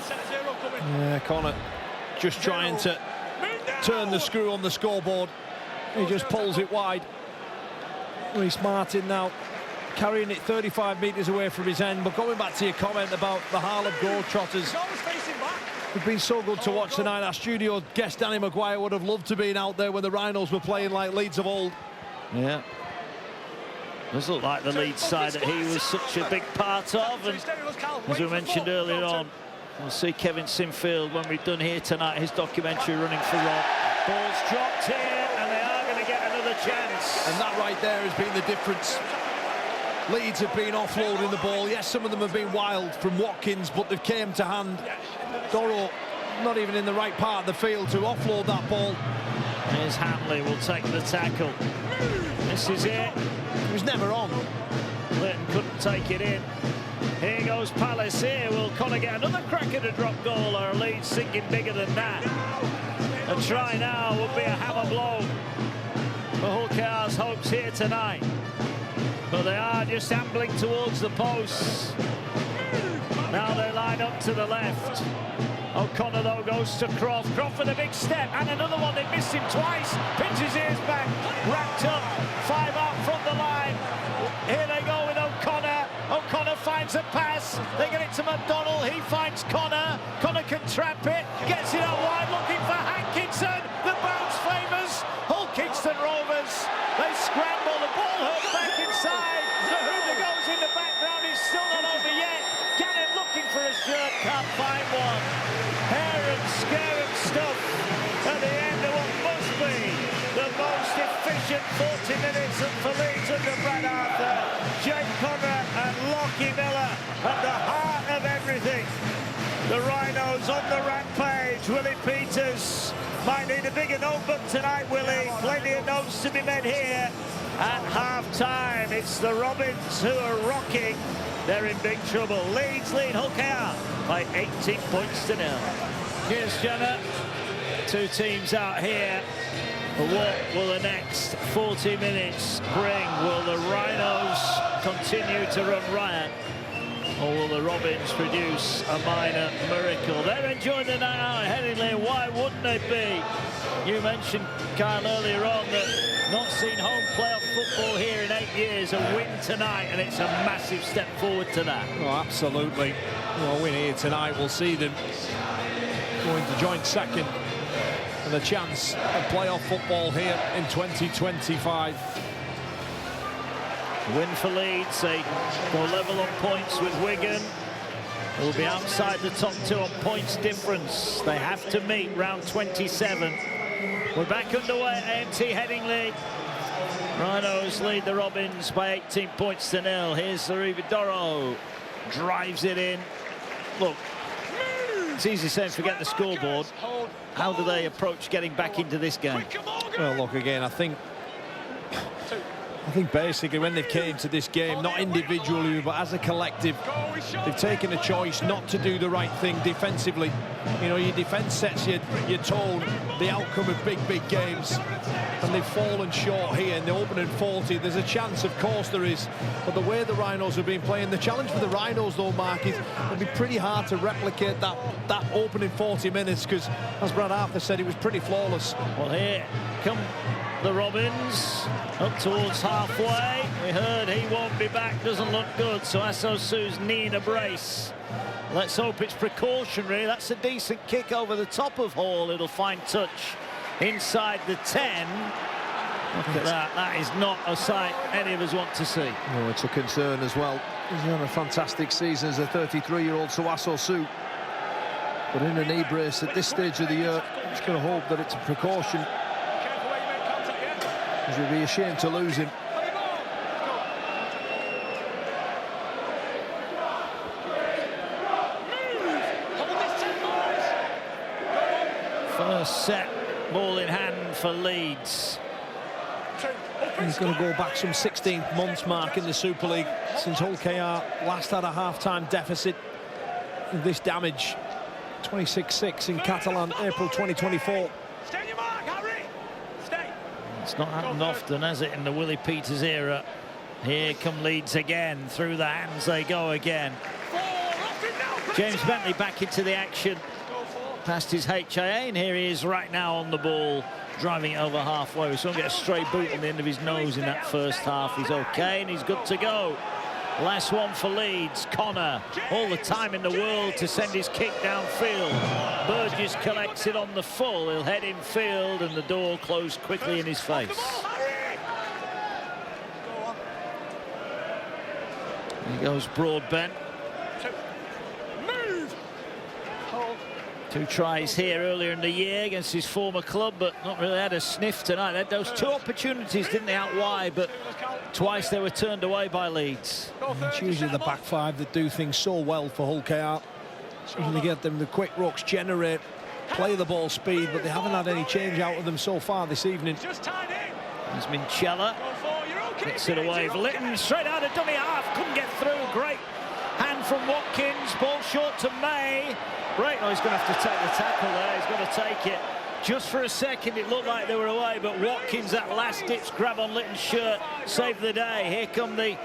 Yeah, Connor just trying to turn the screw on the scoreboard. He just pulls it wide. Reece Martin now carrying it 35 metres away from his end. But going back to your comment about the Harlem Globetrotters, it's been so good to watch tonight. Our studio guest Danny Maguire would have loved to be out there when the Rhinos were playing like Leeds of old. Yeah. Does look like the Leeds side that he was such a big part of. And as we mentioned earlier on, we'll see Kevin Sinfield when we're done here tonight, his documentary Running for Rob. Ball's dropped here, and they are going to get another chance. And that right there has been the difference. Leeds have been offloading the ball. Yes, some of them have been wild from Watkins, but they've came to hand. Doro not even in the right part of the field to offload that ball. Here's Hanley, will take the tackle. This is it. He was never on. Litton couldn't take it in. Here goes Palace here. Will Connor get another crack at a drop goal, or Leeds sinking bigger than that? A try now would be a hammer blow for Hull KR's hopes here tonight. But they are just ambling towards the posts. Now they line up to the left. O'Connor, though, goes to Croft. Croft with a big step, and another one. They missed him twice. Pins his ears back. Wrapped up. 5 out from the line. Here they go with O'Connor. O'Connor finds a pass. They get it to McDonald. He finds Connor. Connor can trap it. Gets it out wide, looking for Hankinson. The bounce favours Hull Kingston Rovers. They scramble. The ball hurt back inside. The in 40 minutes and for Leeds under Brad Arthur. Jake Conrad and Lockie Miller at the heart of everything. The Rhinos on the rampage. Willie Peters might need a bigger notebook tonight, Willie. Plenty of notes to be made here at half-time. It's the Robins who are rocking. They're in big trouble. Leeds lead Hull KR by 18 points to 0. Here's Jenna. Two teams out here. What will the next 40 minutes bring? Will the Rhinos continue to run riot? Or will the Robins produce a minor miracle? They're enjoying the night out at Headingley. Why wouldn't they be? You mentioned, Kyle, earlier on that not seen home playoff football here in 8 years. A win tonight, and it's a massive step forward to that. Oh, absolutely. Well, a win here tonight will see them going to joint second and a chance of playoff football here in 2025. Win for Leeds. They go level on points with Wigan. They'll be outside the top two on points difference. They have to meet round 27. We're back underway at AMT Headingley. Rhinos lead the Robins by 18 points to 0. Here's Arrividoro. Drives it in. Look, it's easy saying forget the scoreboard. How do they approach getting back into this game? Well, look, again, I think basically when they came to this game, not individually but as a collective, they've taken a choice not to do the right thing defensively. You know, your defence sets your tone, the outcome of big games, and they've fallen short here in the opening 40. There's a chance, of course there is, but the way the Rhinos have been playing, the challenge for the Rhinos though, Mark, is it'll be pretty hard to replicate that opening 40 minutes, because as Brad Arthur said, it was pretty flawless. Well, here come the Robins up towards halfway. We heard he won't be back, doesn't look good, so Asso Su's knee in a brace. Let's hope it's precautionary. That's a decent kick over the top of Hall. It'll find touch inside the 10. Look at that. That is not a sight any of us want to see. No, it's a concern as well. He's had a fantastic season as a 33-year-old Asso Su. But in a knee brace at this stage of the year, I'm just going to hope that it's a precaution, because we'd be ashamed to lose him. First set, ball in hand for Leeds. He's going to go back some 16 months, Mark, in the Super League since Hull KR last had a half-time deficit of this damage. 26-6 in Catalan, April 2024. Stay your mark, Harry. Stay. It's not happened often, has it, in the Willie Peters era? Here come Leeds again. Through the hands they go again. James Bentley back into the action. Past his HIA, and here he is right now on the ball, driving it over halfway. We saw him get a stray boot on the end of his nose in that first half. He's okay, and he's good to go. Last one for Leeds. Connor, all the time in the world to send his kick downfield. Burgess collects it on the full. He'll head in field, and the door closed quickly in his face. He goes Broadbent. Two tries here earlier in the year against his former club, but not really had a sniff tonight. They had those two opportunities, didn't they, out wide, but twice they were turned away by Leeds. It's usually the back five that do things so well for Hull KR. Usually get them the quick rucks, generate, play the ball speed, but they haven't had any change out of them so far this evening. There's Minchella. Gets it away. Litton straight out of dummy half. Couldn't get through. Great hand from Watkins. Ball short to May. Right, oh, he's going to have to take the tackle there. He's got to take it. Just for a second, it looked like they were away, but Watkins, that last-ditch grab on Litton's shirt, saved the day. Here come the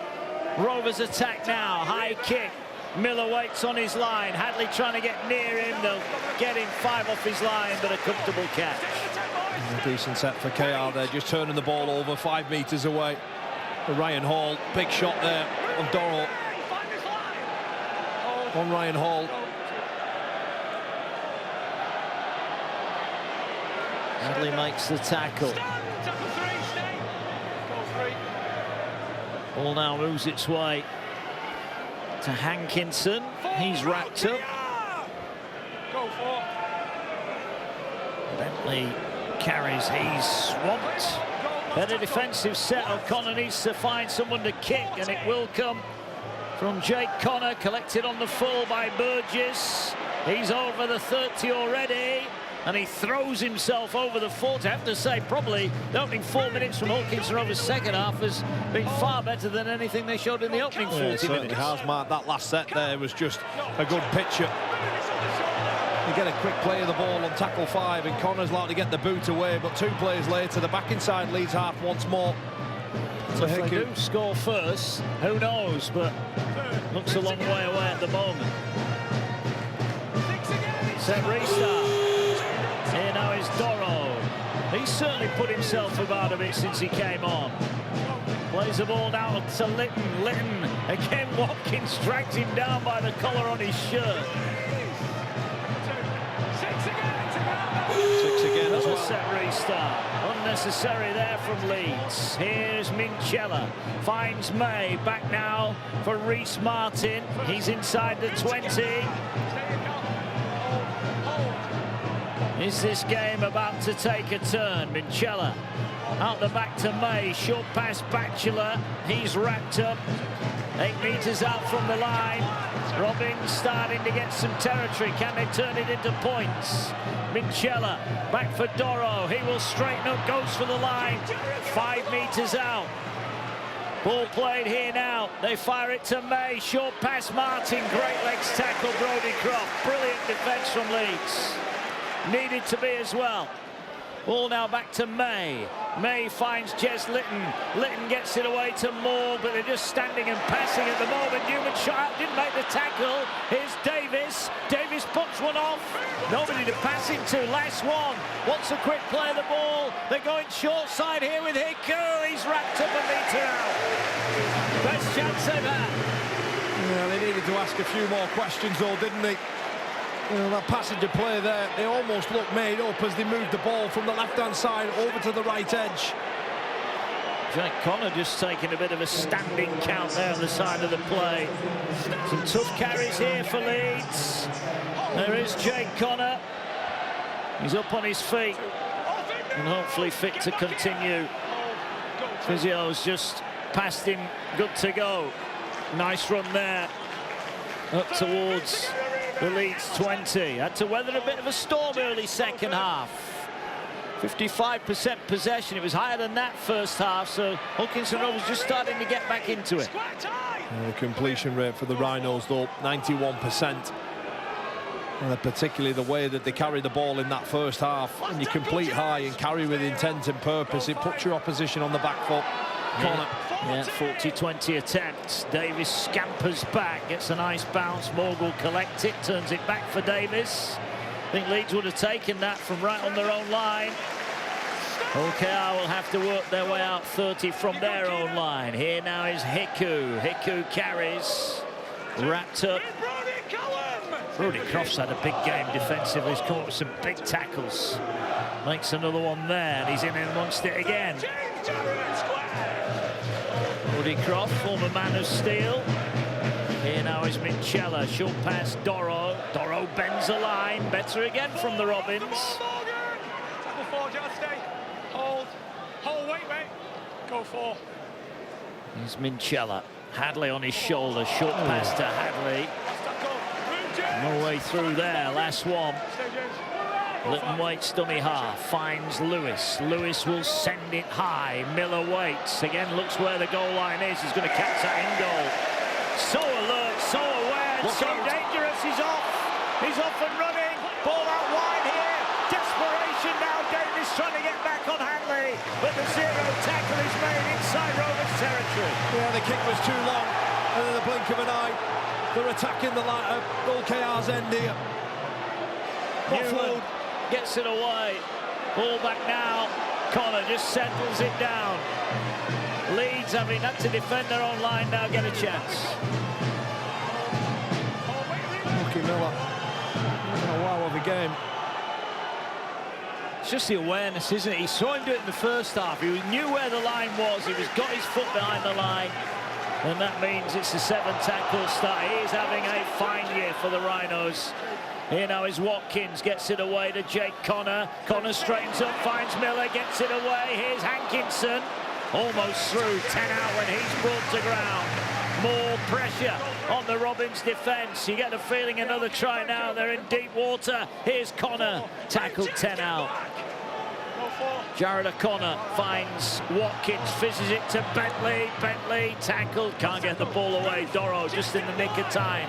Rovers attack now. High kick. Miller waits on his line. Hadley trying to get near him. They'll get him 5 off his line, but a comfortable catch. A decent set for KR there, just turning the ball over 5 metres away. Ryan Hall, big shot there on Doro. On Ryan Hall. Hadley makes the tackle. Ball now moves its way to Hankinson. He's wrapped up. Bentley carries. He's swamped. Better defensive set. O'Connor needs to find someone to kick, and it will come from Jake Connor, collected on the full by Burgess. He's over the 30 already, and he throws himself over the 40. I have to say, probably the opening 4 minutes from Hawkins Rover's second half has been far better than anything they showed in the opening 40 minutes. It has, Mark. That last set there was just a good picture. You get a quick play of the ball on tackle 5, and Connor's allowed to get the boot away, but 2 plays later, the back inside Leeds half once more. So if they do score first, who knows, but looks a long way away at the moment. Set restart. Here now is Doro. He's certainly put himself about a bit since he came on. Plays the ball now to Litton. Litton, again, Watkins drags him down by the collar on his shirt. 6 again as well. Set restart. Unnecessary there from Leeds. Here's Minchella. Finds May. Back now for Reece Martin. He's inside the 20. Is this game about to take a turn? Minchella out the back to May. Short pass Batchelor. He's wrapped up. 8 metres out from the line. Robbins starting to get some territory. Can they turn it into points? Minchella back for Doro. He will straighten up, goes for the line. 5 metres out. Ball played here now. They fire it to May. Short pass Martin. Great legs tackle Brodie Croft. Brilliant defence from Leeds. Needed to be as well. Ball now back to May. May finds Jez Litton. Litton gets it away to Moore, but they're just standing and passing at the moment. Newman shot out, didn't make the tackle. Here's Davis. Davis puts one off. Nobody to pass it to. Last one. Wants a quick play of the ball. They're going short side here with Hiku. He's wrapped up a metre out. Best chance they've had. Yeah, they needed to ask a few more questions though, didn't they? That passenger play there, they almost looked made up as they moved the ball from the left-hand side over to the right edge. Jake Connor just taking a bit of a standing count there on the side of the play. Some tough carries here for Leeds. There is Jake Connor. He's up on his feet and hopefully fit to continue. Physio's just passed him, good to go. Nice run there up towards the Leeds 20. Had to weather a bit of a storm early second half. 55% possession. It was higher than that first half, so Hawkinson was just starting to get back into it. The completion rate for the Rhinos, though, 91%. Particularly the way that they carry the ball in that first half. When you complete high and carry with intent and purpose, it puts your opposition on the back foot. Connor. Yeah, 40-20 attempts. Davis scampers back, gets a nice bounce. Morg will collect it, turns it back for Davis. I think Leeds would have taken that from right on their own line. OKR will have to work their way out 30 from their own line. Here now is Hiku. Hiku carries, wrapped up. Brodie Croft's had a big game defensively. He's come up with some big tackles. Makes another one there, and he's in amongst it again. Brodie Croft, former man of steel. Here now is Minchella. Short pass Doro. Doro bends the line. Better again from the Robins. Tackle 4, just stay. Hold. Hold, wait, mate. Go 4. Here's Minchella. Hadley on his shoulder. Short pass to Hadley. No way through there. Last one. Litton waits dummy half, finds Lewis. Lewis will send it high. Miller waits. Again, looks where the goal line is. He's going to catch that in goal. So alert, so aware, so dangerous. He's off. He's off and running. Ball out wide here. Desperation now. Davis trying to get back on Hanley. But the zero tackle is made inside Rovers territory. Yeah, the kick was too long. And in the blink of an eye, they're attacking the line of OKR's end here. Offload. Gets it away. Ball back now. Connor just settles it down. Leeds, having had to defend their own line, now get a chance. Lucky Miller. A wow of a game. It's just the awareness, isn't it? He saw him do it in the first half. He knew where the line was. He got his foot behind the line. And that means it's a 7 tackle start. He is having a fine year for the Rhinos Here now is Watkins, gets it away to Jake Connor. Connor straightens up, finds Miller, gets it away. Here's Hankinson, almost through, 10 out when he's brought to ground. More pressure on the Robins defence. You get the feeling another try now, they're in deep water. Here's Connor, tackled, 10 out. Jared O'Connor finds Watkins, fizzes it to Bentley. Bentley tackled, can't get the ball away. Doro just in the nick of time,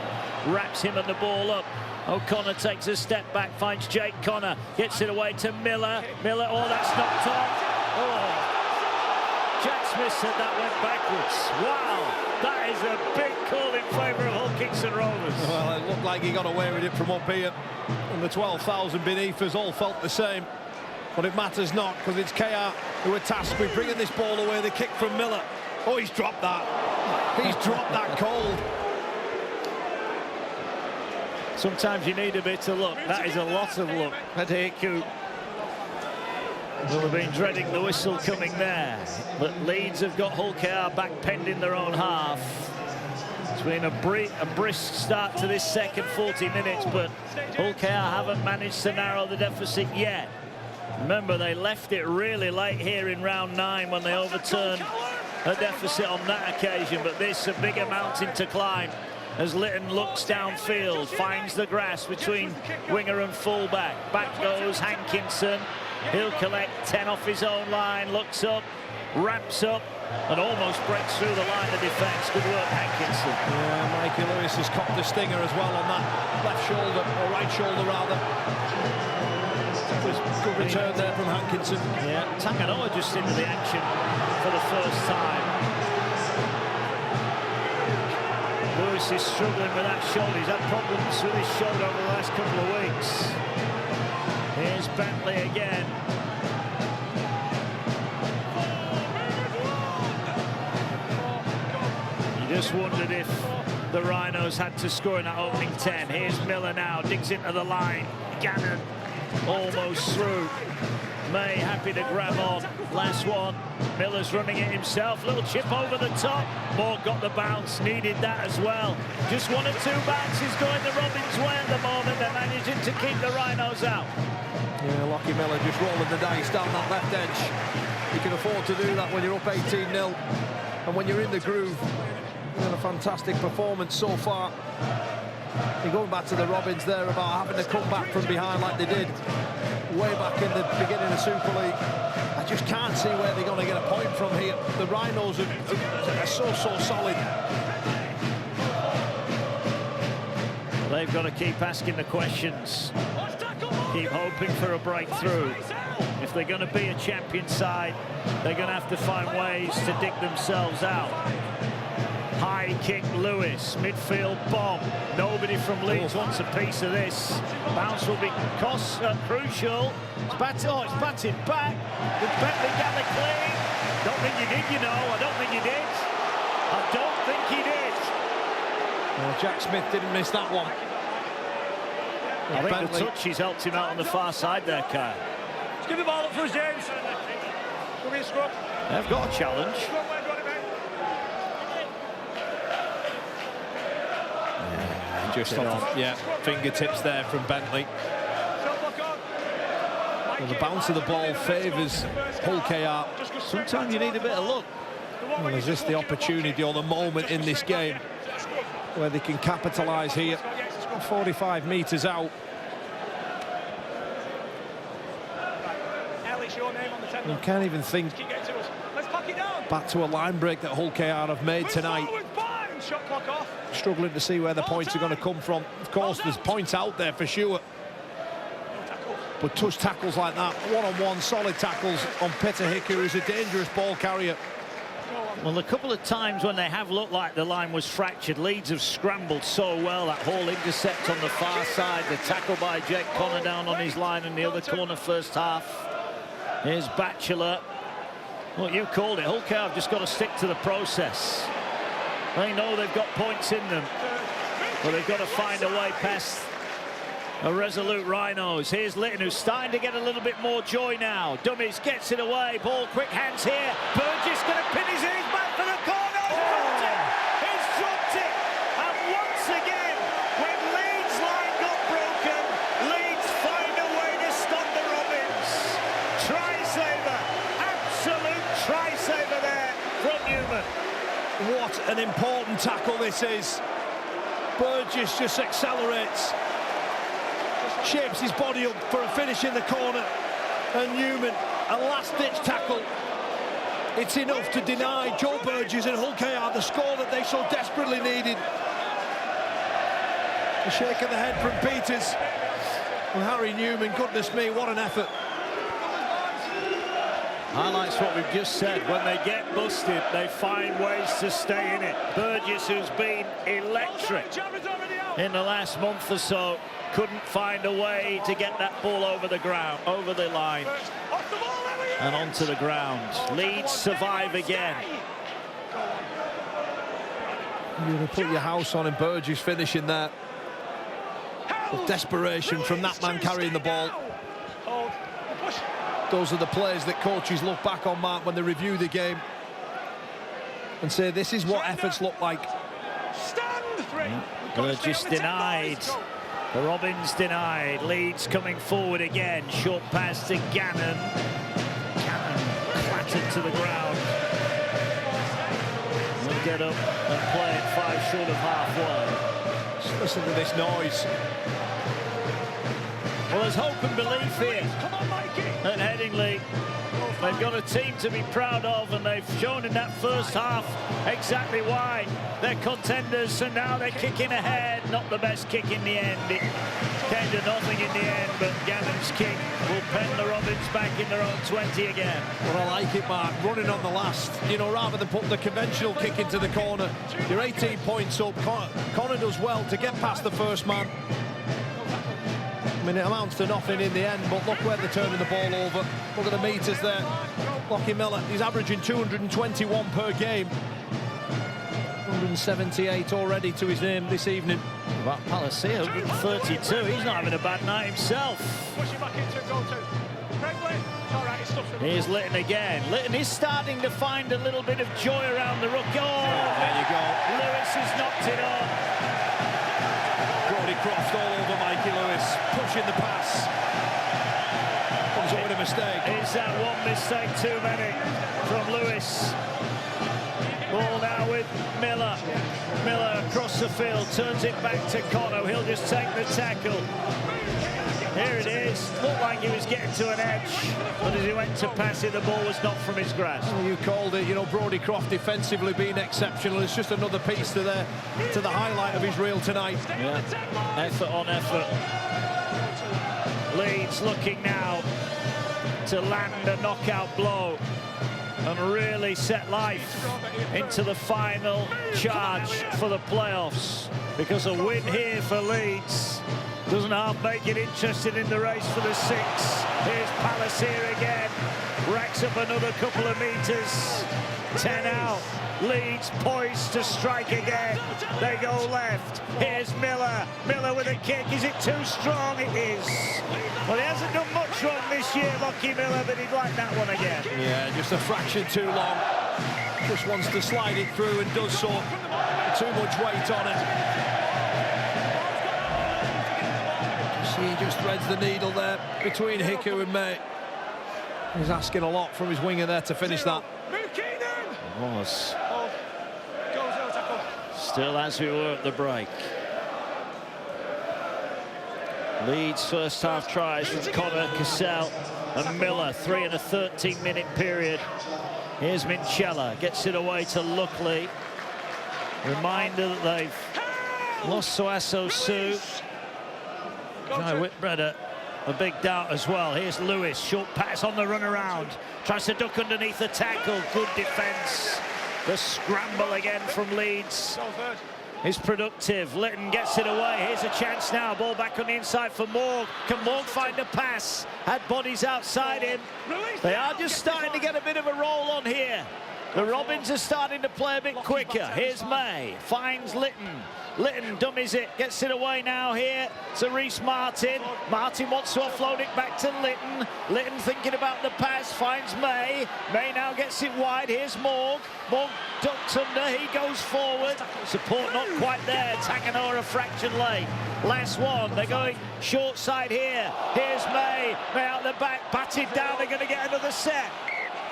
wraps him and the ball up. O'Connor takes a step back, finds Jake Connor, gets it away to Miller. Miller, oh, that's knocked off. Oh, Jack Smith said that went backwards. Wow, that is a big call in favour of Hull Kingston Rovers. Well, it looked like he got away with it from up here, and the 12,000 beneath us all felt the same. But it matters not, because it's KR who are tasked with bringing this ball away. The kick from Miller. Oh, he's dropped that. He's dropped that cold. Sometimes you need a bit of luck. That is a lot of luck. Hadiku will have been dreading the whistle coming there. But Leeds have got Hull KR back penned in their own half. It's been a brisk start to this second 40 minutes, but Hull KR haven't managed to narrow the deficit yet. Remember, they left it really late here in round 9 when they overturned a deficit on that occasion, but this a bigger mountain to climb as Litton looks downfield, finds the grass between winger and fullback. Back goes Hankinson. He'll collect 10 off his own line, looks up, ramps up, and almost breaks through the line of defence. Good work, Hankinson. Yeah, Mikey Lewis has copped the stinger as well on that left shoulder, or right shoulder rather. Good return there from Hankinson. Yeah, Tanganoa just into the action for the first time. Lewis is struggling with that shoulder. He's had problems with his shoulder over the last couple of weeks. Here's Bentley again. You just wondered if the Rhinos had to score in that opening 10. Here's Miller now, digs into the line. Gannon almost through. May happy to grab on. Last one. Miller's running it himself. Little chip over the top. Moore got the bounce. Needed that as well. Just 1 or 2 bounces going the Robins' way at the moment. They're managing to keep the Rhinos out. Yeah, Lockie Miller just rolling the dice down that left edge. You can afford to do that when you're up 18-0. And when you're in the groove. Been a fantastic performance so far. You're going back to the Robins there about having to come back from behind like they did way back in the beginning of Super League. I just can't see where they're going to get a point from here. The Rhinos are so solid. They've got to keep asking the questions. Keep hoping for a breakthrough. If they're going to be a champion side, they're going to have to find ways to dig themselves out. High kick Lewis, midfield bomb. Nobody from Leeds wants a piece of this. Bounce will be crucial. It's batted back. Did Bentley get the clean? Don't think you did, you know. I don't think he did. I don't think he did. Well, Jack Smith didn't miss that one. I think Bentley, the touch he's helped him out on the far side there, Kyle. Let's give the ball up for us, James. Go be a scrub. They've got a challenge. Just off, yeah, fingertips there from Bentley. Well, the bounce of the ball favours Hull KR. Sometimes you need a bit of luck. Well, is this the opportunity or the moment in this game where they can capitalise here? 45 metres out. You can't even think back to a line break that Hull KR have made tonight. Struggling to see where the points are going to come from. Of course, there's points out there for sure. But touch tackles like that, one-on-one solid tackles on Peter Hicker, who's a dangerous ball carrier. Well, a couple of times when they have looked like the line was fractured, Leeds have scrambled so well. That whole intercept on the far side, the tackle by Jake Connor down on his line in the other corner first half. Here's Batchelor. Well, you called it. Hull KR have just got to stick to the process. They know they've got points in them, but they've got to find a way past a resolute Rhinos. Here's Litton, who's starting to get a little bit more joy now. Dummies gets it away. Ball, quick hands here. Burgess going to pin his ears back for the corner. He's dropped it. And once again, when Leeds' line got broken, What an important tackle this is. Burgess just accelerates, shapes his body up for a finish in the corner, and Newman, a last-ditch tackle. It's enough to deny Joe Burgess and Hull KR the score that they so desperately needed. A shake of the head from Peters. And Harry Newman, goodness me, what an effort. Highlights what we've just said. When they get busted, they find ways to stay in it. Burgess, who's been electric in the last month or so, couldn't find a way to get that ball over the ground, over the line, and onto the ground. Leeds survive again. You're going to put your house on, and Burgess finishing there. With desperation from that man carrying the ball. Those are the plays that coaches look back on, Mark, when they review the game and say this is what efforts look like. Burgess denied. The Robins denied. Leeds coming forward again. Short pass to Gannon. Gannon clattered to the ground. We'll get up and play it 5 short of halfway. Just listen to this noise. Well, there's hope and belief here at Headingley. They've got a team to be proud of, and they've shown in that first half exactly why they're contenders, and now they're kicking ahead. Not the best kick in the end. It came to nothing in the end, but Gannon's kick will pen the Robins back in their own 20 again. Well, I like it, Mark, running on the last, you know, rather than putting the conventional kick into the corner. You're 18 points up. Connor does well to get past the first man. I mean, it amounts to nothing in the end, but look where they're turning the ball over. Look at the meters there. Lockie Miller, he's averaging 221 per game. 178 already to his name this evening. Well, Palacia, 132. He's not having a bad night himself. Here's Litton again. Litton is starting to find a little bit of joy around the ruck. Oh, there you go. Lewis has knocked it on. Croft all over Mikey Lewis, pushing the pass. Comes up with a mistake. Is that one mistake too many from Lewis? Ball now with Miller. Miller across the field, turns it back to Connor. He'll just take the tackle. Here it is. Looked like he was getting to an edge, but as he went to pass it, the ball was not from his grasp. Well, you called it, you know, Brodie Croft defensively being exceptional. It's just another piece to the highlight of his reel tonight. Yeah. Effort on effort. Leeds looking now to land a knockout blow and really set life into the final charge for the playoffs, because a win here for Leeds doesn't half make it interested in the race for the 6. Here's Palacia again, racks up another couple of meters. 10 out. Leeds poised to strike again. They go left. Here's Miller. Miller with a kick. Is it too strong? It is. Well, he hasn't done much wrong this year, Lockie Miller, but he'd like that one again. Yeah, just a fraction too long. Just wants to slide it through and does so. Too much weight on it. He just threads the needle there between Hiku and May. He's asking a lot from his winger there to finish that. It was. Still as we were at the break. Leeds first half tries from Connor, Cassell and Miller. 3 in a 13-minute period. Here's Minchella, gets it away to Luckley. Reminder that they've lost Suaso Su. Jai Whitbread a big doubt as well. Here's Lewis, short pass on the run around. Tries to duck underneath the tackle. Good defence. The scramble again from Leeds is productive. Litton gets it away. Here's a chance now. Ball back on the inside for Morg. Can Morg find a pass? Had bodies outside him. They are just starting to get a bit of a roll on here. The Robins are starting to play a bit quicker. Here's May. Finds Litton. Litton dummies it, gets it away now here to Reece Martin. Martin wants to offload it back to Litton. Litton thinking about the pass, finds May. May now gets it wide. Here's Morg. Morg ducks under, he goes forward. Support not quite there. Tanganora a fraction late. Last one, they're going short side here. Here's May. May out the back, batted down, they're going to get another set.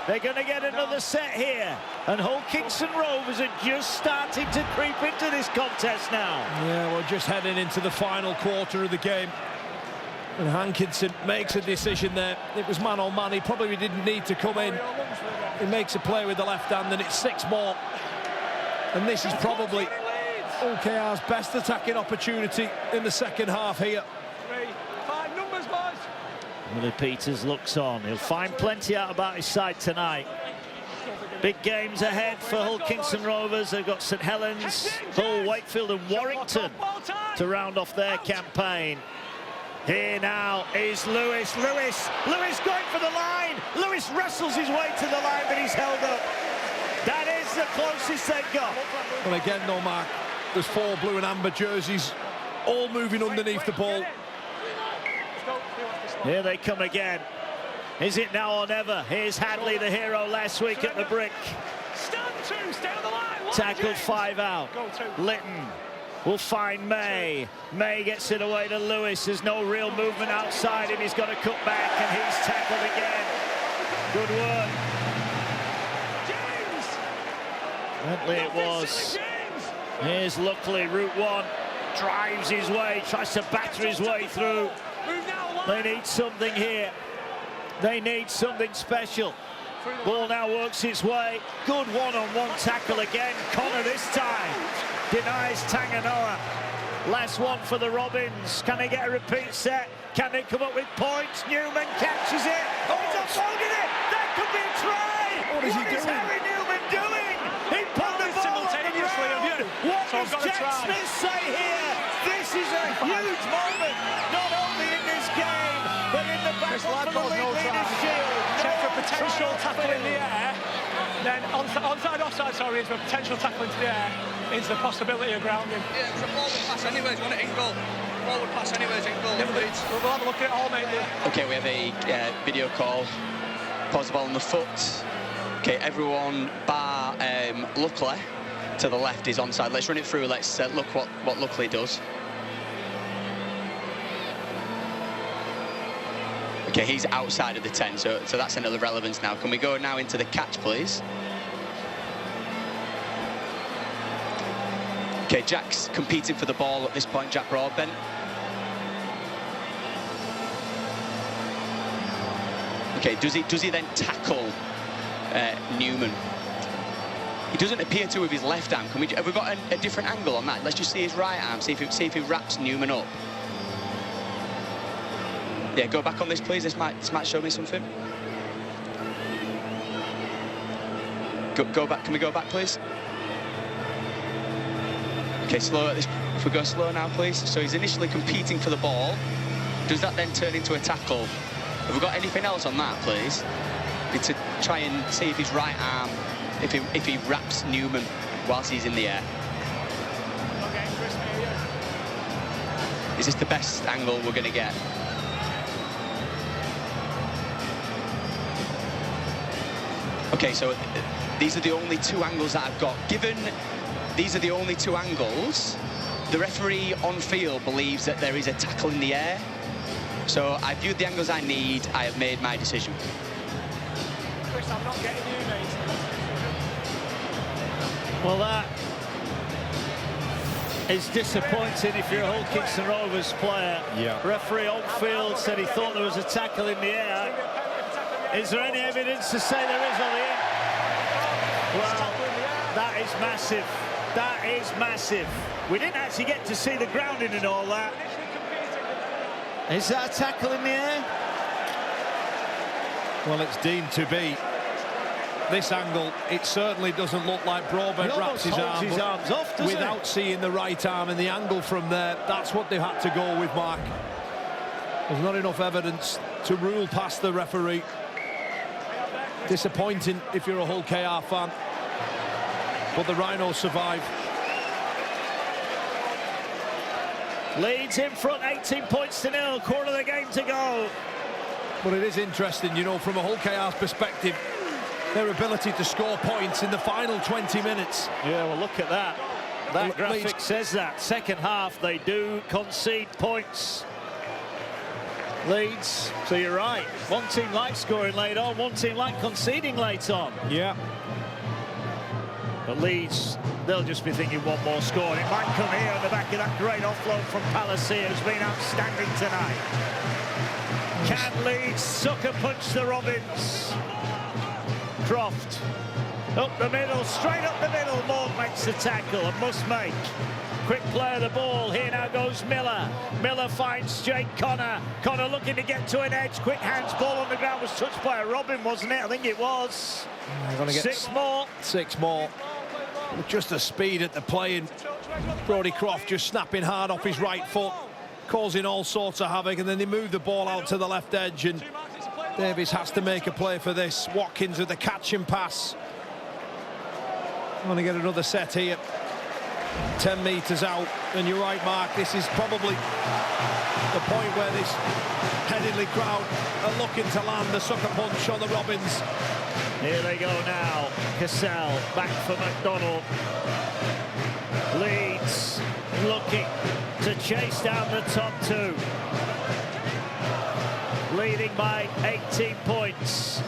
They're going to get another set here. And Hull Kingston Rovers are just starting to creep into this contest now. Yeah, we're just heading into the final quarter of the game. And Hankinson makes a decision there. It was man on man. He probably didn't need to come in. He makes a play with the left hand, and it's 6 more. And this is probably OKR's best attacking opportunity in the second half here. 5 numbers, boys. Willie Peters looks on. He'll find plenty out about his side tonight. Big games ahead for Hull Kingston Rovers. They've got St Helens, Hull, Wakefield and Warrington to round off their campaign. Here now is Lewis. Lewis going for the line. Lewis wrestles his way to the line, but he's held up. That is the closest they've got. Well, again, though, Mark, there's 4 blue and amber jerseys all moving underneath the ball. Here they come again. Is it now or never? Here's Hadley, the hero last week at the brick. Stand 2, stay on the line. Tackled 5 out. Litton will find May. May gets it away to Lewis. There's no real movement outside him. He's got to cut back, and he's tackled again. Good work. Bentley it was. Here's Luckley, route 1. Drives his way, tries to batter his way through. They need something here. They need something special. Ball now works its way. Good one-on-one tackle again. Connor this time denies Tanganoa. Last one for the Robins. Can they get a repeat set? Can they come up with points? Newman catches it. Oh, he's unfolded it. That could be a try. What is he doing? Harry Newman doing? He put the ball on the ground. What does Jack Smith say here? This is a huge moment, not only in this game, but in the battle for the league leaders' shield. Check for potential tackle in the air. Then onside, offside, sorry, is for potential tackle into the air. Is the possibility of grounding. Yeah, it's a forward pass anyways, want it in goal. Forward pass anyways, in goal. Yeah, we'll have a look at it all, mate. Okay, we have a video call. Pause the ball on the foot. Okay, everyone bar Luckley to the left is onside. Let's run it through. Let's look what Luckley does. Okay, he's outside of the 10, so that's another relevance now. Can we go now into the catch, please? Okay, Jack's competing for the ball at this point, Jack Broadbent. Okay, does he then tackle Newman? He doesn't appear to with his left arm. Have we got a different angle on that? Let's just see his right arm, see if he wraps Newman up. Yeah, go back on this, please. This might show me something. Go back. Can we go back, please? Okay, slow at this. If we go slow now, please. So he's initially competing for the ball. Does that then turn into a tackle? Have we got anything else on that, please? To try and see if his right arm, if he wraps Newman whilst he's in the air. Is this the best angle we're going to get? Okay, so these are the only 2 angles that I've got. Given these are the only 2 angles, the referee on field believes that there is a tackle in the air. So I've viewed the angles I need. I have made my decision. Chris, I'm not getting you, mate. Well, that is disappointing if you're a Hull Kingston Rovers player. Yeah. Referee on field said he thought there was a tackle in the air. Is there any evidence to say there is on the end? Well, that is massive. That is massive. We didn't actually get to see the grounding and all that. Is that a tackle in the air? Well, it's deemed to be. This angle, it certainly doesn't look like Broadbent wraps his arms off, without seeing the right arm and the angle from there. That's what they've had to go with, Mark. There's not enough evidence to rule past the referee. Disappointing if you're a Hull KR fan. But the Rhinos survive. Leeds in front, 18 points to 0, quarter of the game to go. But it is interesting, you know, from a Hull KR's perspective, their ability to score points in the final 20 minutes. Yeah, well, look at that. That graphic says that. Second half, they do concede points. Leeds, so you're right. One team like scoring late on, one team like conceding late on. Yeah. But Leeds, they'll just be thinking one more score. And it might come here on the back of that great offload from Palacia, who's been outstanding tonight. Can Leeds sucker punch the Robins? Croft up the middle, straight up the middle. Morg makes the tackle and must make. Quick play of the ball. Here now goes Miller. Miller finds Jake Connor. Connor looking to get to an edge. Quick hands. Ball on the ground was touched by a Robin, wasn't it? I think it was. Gonna get 6 more. 6 more. With just the speed at the play, and Brodie Croft just snapping hard off his right foot, causing all sorts of havoc, and then they move the ball out to the left edge, and Davies has to make a play for this. Watkins with the catch and pass. Want to get another set here. 10 metres out, and you're right, Mark, this is probably the point where this Headingley crowd are looking to land the sucker punch on the Robins. Here they go now. Cassell back for McDonald. Leeds looking to chase down the top two. Leading by 18 points.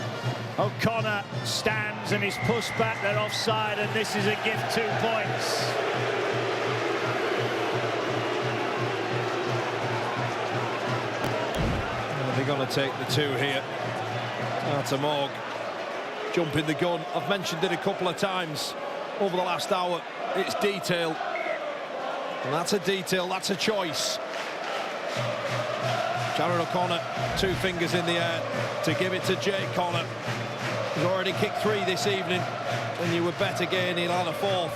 O'Connor stands and is pushed back. They're offside, and this is a gift 2 points. They're going to take the 2 here. To Morg. Jumping the gun. I've mentioned it a couple of times over the last hour. It's detail. And that's a detail, that's a choice. Jared O'Connor, 2 fingers in the air to give it to Jake Connor. He's already kicked 3 this evening, and you would bet again he'll add a 4th.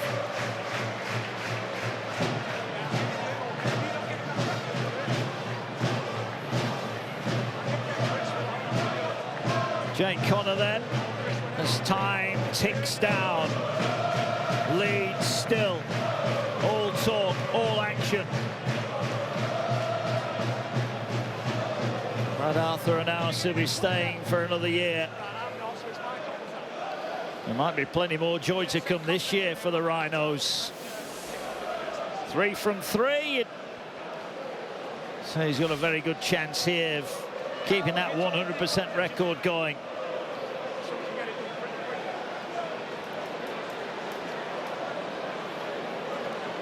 Jake Connor then, as time ticks down. Leeds still, all talk, all action. Brad Arthur announced he'll be staying for another year. There might be plenty more joy to come this year for the Rhinos. 3 from 3. So he's got a very good chance here of keeping that 100% record going.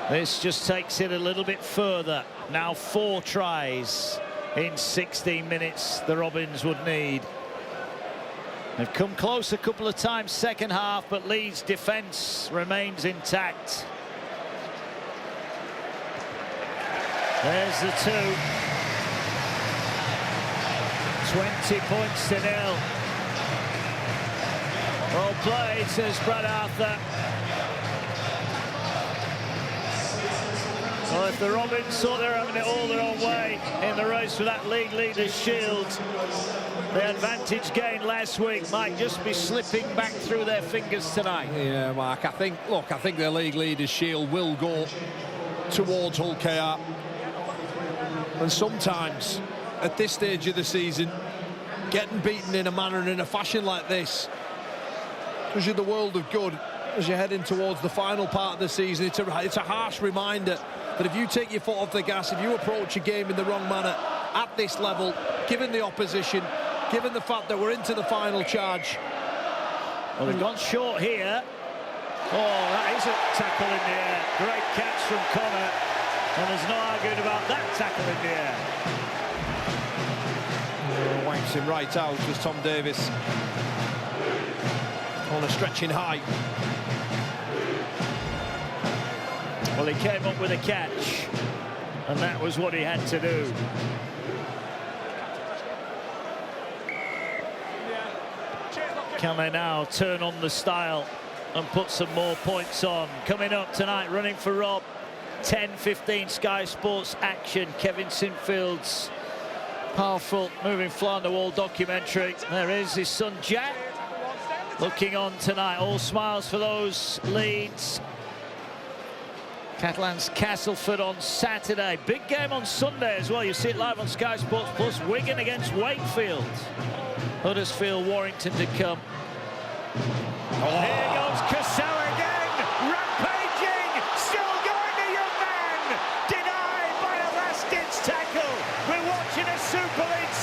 This just takes it a little bit further. Now 4 tries in 16 minutes the Robins would need. They've come close a couple of times second half, but Leeds' defence remains intact. There's the 2. 20 points to 0. Well played, says Brad Arthur. Well, if the Robins thought they were having it all their own way in the race for that league leaders' shield, the advantage gained last week might just be slipping back through their fingers tonight. Yeah, Mark, I think the league leaders' shield will go towards Hull KR. And sometimes, at this stage of the season, getting beaten in a manner and in a fashion like this, because you're the world of good as you're heading towards the final part of the season, it's a harsh reminder that if you take your foot off the gas, if you approach a game in the wrong manner at this level, given the opposition, given the fact that we're into the final charge. Well, they've gone short here. Oh, that is a tackle in the air. Great catch from Connor, and there's no arguing about that tackle in the air. Wanks him right out, just Tom Davies on a stretching high. Well, he came up with a catch, and that was what he had to do. Can they now turn on the style and put some more points on? Coming up tonight, running for Rob, 10:15 Sky Sports action. Kevin Sinfield's powerful moving fly on the wall documentary. There is his son Jack looking on tonight. All smiles for those Leeds. Catalans Castleford on Saturday. Big game on Sunday as well. You see it live on Sky Sports Plus. Wigan against Wakefield. Huddersfield, Warrington to come. Oh. Here goes Cassell again. Rampaging. Still going, the young man. Denied by a last-ditch tackle. We're watching a Super League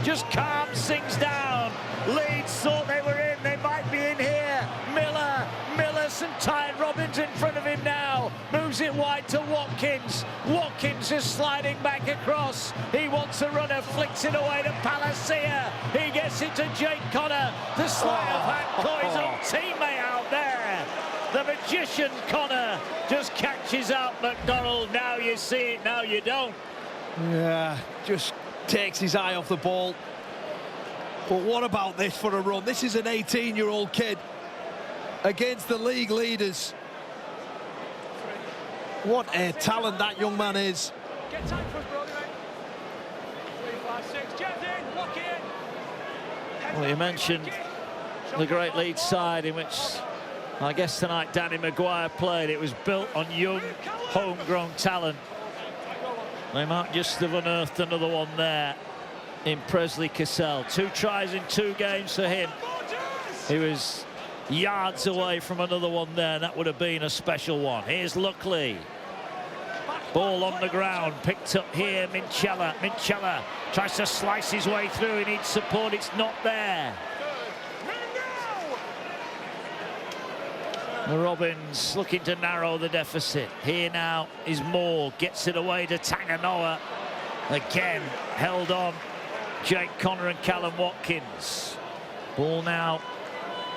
just calms things down. Leeds thought they were in, they might be in here. Miller, some tired Robbins in front of him now. Moves it wide to Watkins. Watkins just sliding back across. He wants a runner, flicks it away to Palacia. He gets it to Jake Connor. The sleight of hand caught his own teammate out there. The magician Connor just catches out McDonald. Now you see it, now you don't. Yeah, just takes his eye off the ball. But what about this for a run? This is an 18-year-old kid against the league leaders. What a talent that young man is. Get time for us, Brody, mate. 3, 5, 6. Jets in, lock in. Well, you mentioned the great Leeds side in which I guess tonight Danny Maguire played. It was built on young, homegrown talent. They might just have unearthed another one there in Presley Cassell. 2 tries in 2 games for him. He was yards away from another one there. That would have been a special one. Here's Luckley. Ball on the ground, picked up here, Minchella tries to slice his way through. He needs support, it's not there. Robbins looking to narrow the deficit. Here now is Moore, gets it away to Tanganoa. Again, held on. Jake Connor and Callum Watkins. Ball now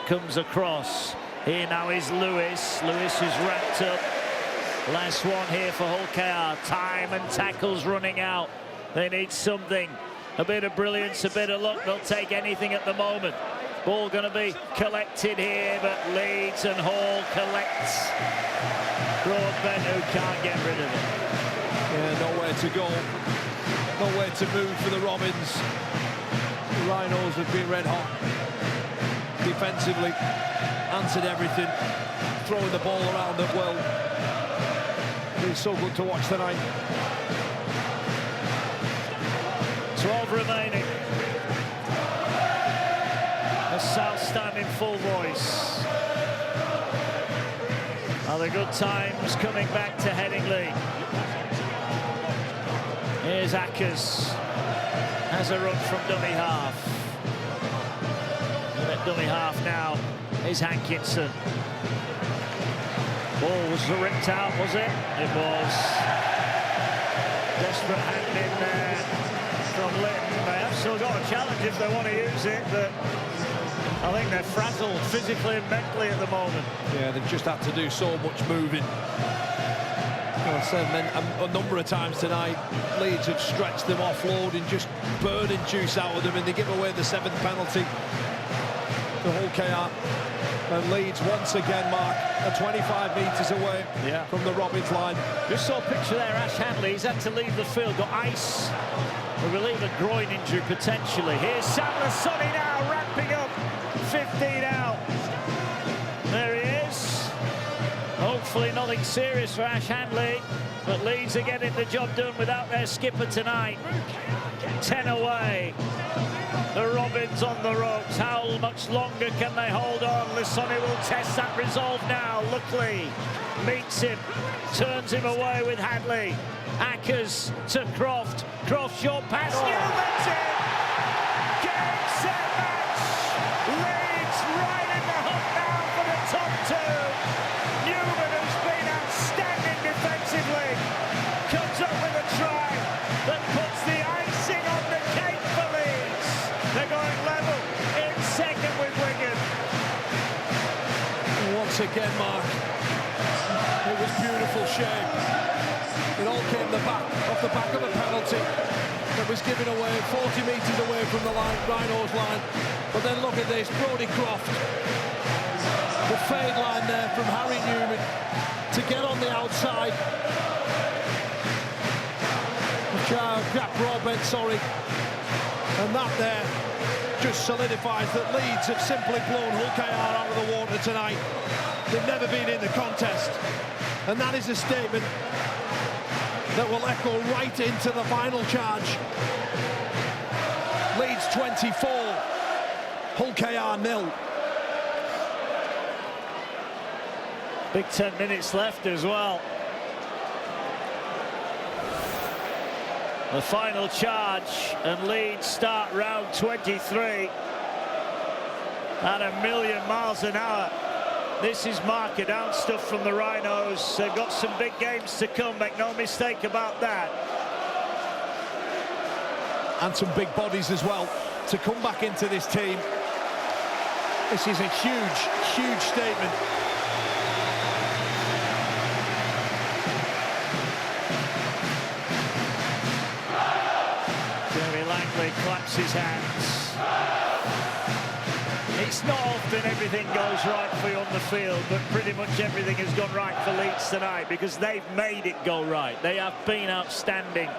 comes across. Here now is Lewis. Lewis is wrapped up. Last one here for Hull KR. Time and tackles running out. They need something. A bit of brilliance, a bit of luck. They'll take anything at the moment. Ball going to be collected here, but Leeds and Hall collects. Broadbent who can't get rid of it. Yeah, nowhere to go. Nowhere to move for the Robins. The Rhinos have been red hot. Defensively, answered everything. Throwing the ball around at will. It's so good to watch tonight. 12 remaining. The South stand in full voice. Are the good times coming back to Headingley? Here's Ackers. Has a run from dummy half. And at dummy half now is Hankinson. Ball was ripped out, was it? It was. Desperate hand in there from Litton. They have still got a challenge if they want to use it, but I think they're frazzled physically and mentally at the moment. Yeah, they've just had to do so much moving. I said, then a number of times tonight, Leeds have stretched them offloading, just burning juice out of them, and they give away the 7th penalty to Hull KR. And Leeds once again, Mark, are 25 metres away from the Robbins line. Just saw a picture there, Ash Handley. He's had to leave the field, got ice. We believe a groin injury potentially. Here's Sam Lasoni now, ramping up. 15 out. There he is. Hopefully nothing serious for Ash Handley, but Leeds are getting the job done without their skipper tonight. 10 away. The Robins on the ropes. How much longer can they hold on? Lasoni will test that resolve now. Luckley meets him, turns him away with Hadley. Ackers to Croft. Croft short pass. Newman's in. Game, set, match. Leeds right in the hunt now for the top 2. Newman, who's been outstanding defensively, comes up with a try that puts the icing on the cake for Leeds. They're going level in second with Wigan. Once again, Mark, it was beautiful shape. It all came off the back of a penalty that was given away 40 metres away from the line, Rhinos line. But then look at this, Brodie Croft. The fade line there from Harry Newman to get on the outside. Jack Broadbent, sorry. And that there just solidifies that Leeds have simply blown Hull KR out of the water tonight. They've never been in the contest. And that is a statement that will echo right into the final charge. Leeds 24, Hull KR 0. Big 10 minutes left as well. The final charge, and Leeds start round 23 at 1,000,000 miles an hour. This is marker down stuff from the Rhinos. They've got some big games to come, make no mistake about that. And some big bodies as well to come back into this team. This is a huge, huge statement. Jerry Langley claps his hands. It's not often everything goes right for you on the field, but pretty much everything has gone right for Leeds tonight because they've made it go right. They have been outstanding.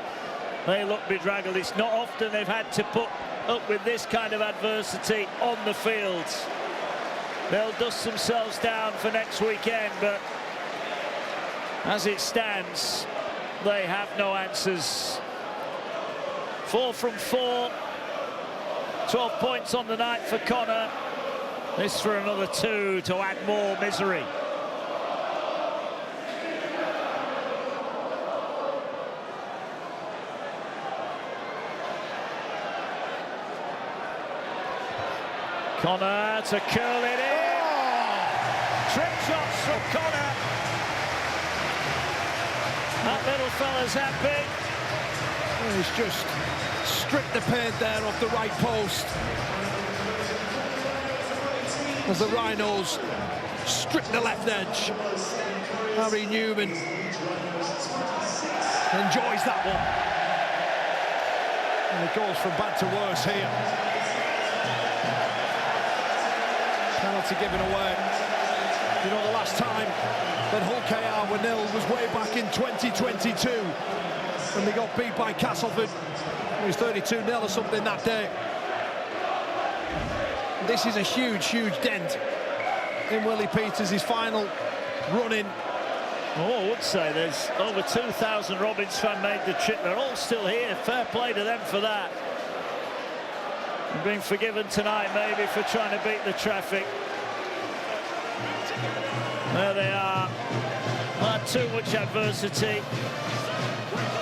They look bedraggled. It's not often they've had to put up with this kind of adversity on the field. They'll dust themselves down for next weekend, but as it stands, they have no answers. 4 from 4. 12 points on the night for Connor. This for another 2 to add more misery. Connor to curl it in. Trick shots from Connor. That little fella's happy. He's just stripped the paint there off the right post. As the Rhinos strip the left edge. Harry Newman enjoys that one. And it goes from bad to worse here. Penalty given away. You know, the last time that Hull KR were nil was way back in 2022 when they got beat by Castleford. It was 32-0 or something that day. This is a huge, huge dent in Willie Peters' final run-in. Oh, I would say there's over 2,000 Robins fans made the trip. They're all still here. Fair play to them for that. They're being forgiven tonight, maybe, for trying to beat the traffic. There they are. Not too much adversity.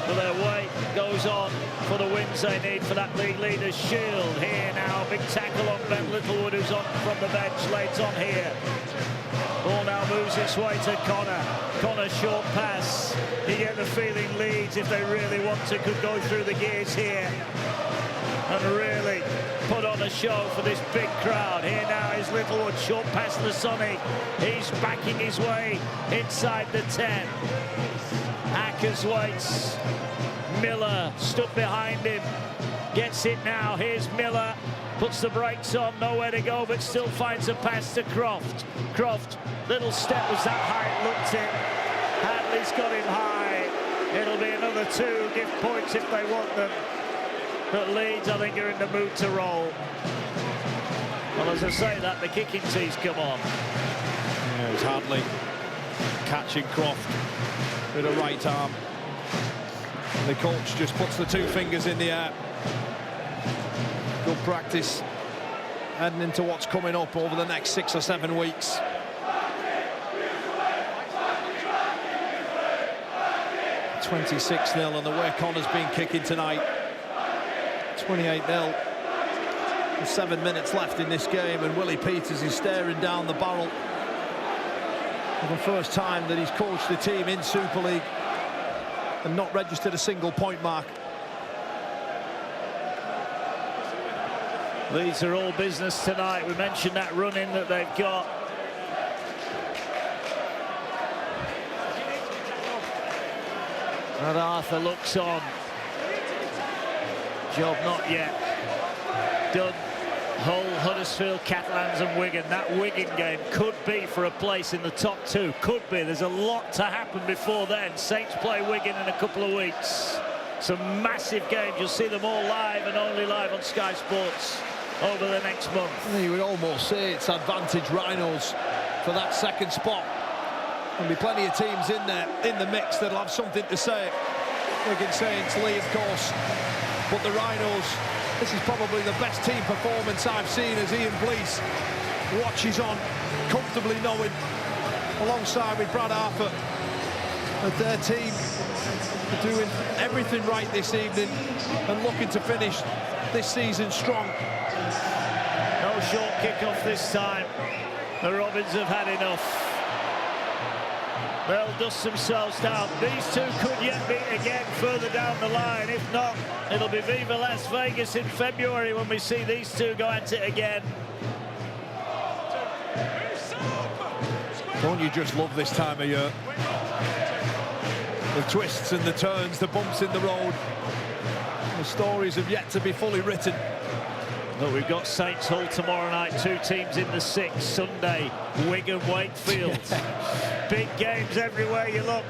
But their weight goes on for the wins they need for that league leaders shield. Here now, big tackle on Ben Littlewood, who's on from the bench. Lates on here. Ball now moves its way to Connor. Connor short pass. You get the feeling Leeds, if they really want to, could go through the gears here and really put on a show for this big crowd. Here now is Littlewood, short pass to Sonny. He's backing his way inside the 10. Ackers waits. Miller stood behind him. Gets it now. Here's Miller. Puts the brakes on. Nowhere to go, but still finds a pass to Croft. Croft, little step was that high, it looked it. Hadley's got him high. It'll be another 2 gift points if they want them. But Leeds, I think, are in the mood to roll. Well, as I say that, the kicking tee's come on. Yeah, it's Hadley catching Croft with a right arm. And the coach just puts the 2 fingers in the air. Good practice heading into what's coming up over the next 6 or 7 weeks. (26-0) and the way Connor's been kicking tonight. 28-0. 7 minutes left in this game, and Willie Peters is staring down the barrel for the first time that he's coached the team in Super League and not registered a single point mark. Leeds are all business tonight. We mentioned that run-in that they've got. And Arthur looks on. Job not yet done. Hull, Huddersfield, Catalans and Wigan. That Wigan game could be for a place in the top 2. Could be. There's a lot to happen before then. Saints play Wigan in a couple of weeks. Some massive games. You'll see them all live and only live on Sky Sports over the next month. You would almost say it's advantage Rhinos for that second spot. There'll be plenty of teams in there, in the mix, that'll have something to say. Wigan, Saints, Lee, of course. But the Rhinos, this is probably the best team performance I've seen as Ian Blease watches on, comfortably knowing, alongside with Brad Arthur, that their team They're doing everything right this evening and looking to finish this season strong. No short kick-off this time. The Robins have had enough. They'll dust themselves down. These two could yet meet again further down the line. If not, it'll be Viva Las Vegas in February when we see these two go at it again. Don't you just love this time of year? The twists and the turns, the bumps in the road. The stories have yet to be fully written. Look, we've got Saints Hull tomorrow night, 2 teams in the 6. Sunday, Wigan, Wakefield. Big games everywhere you look.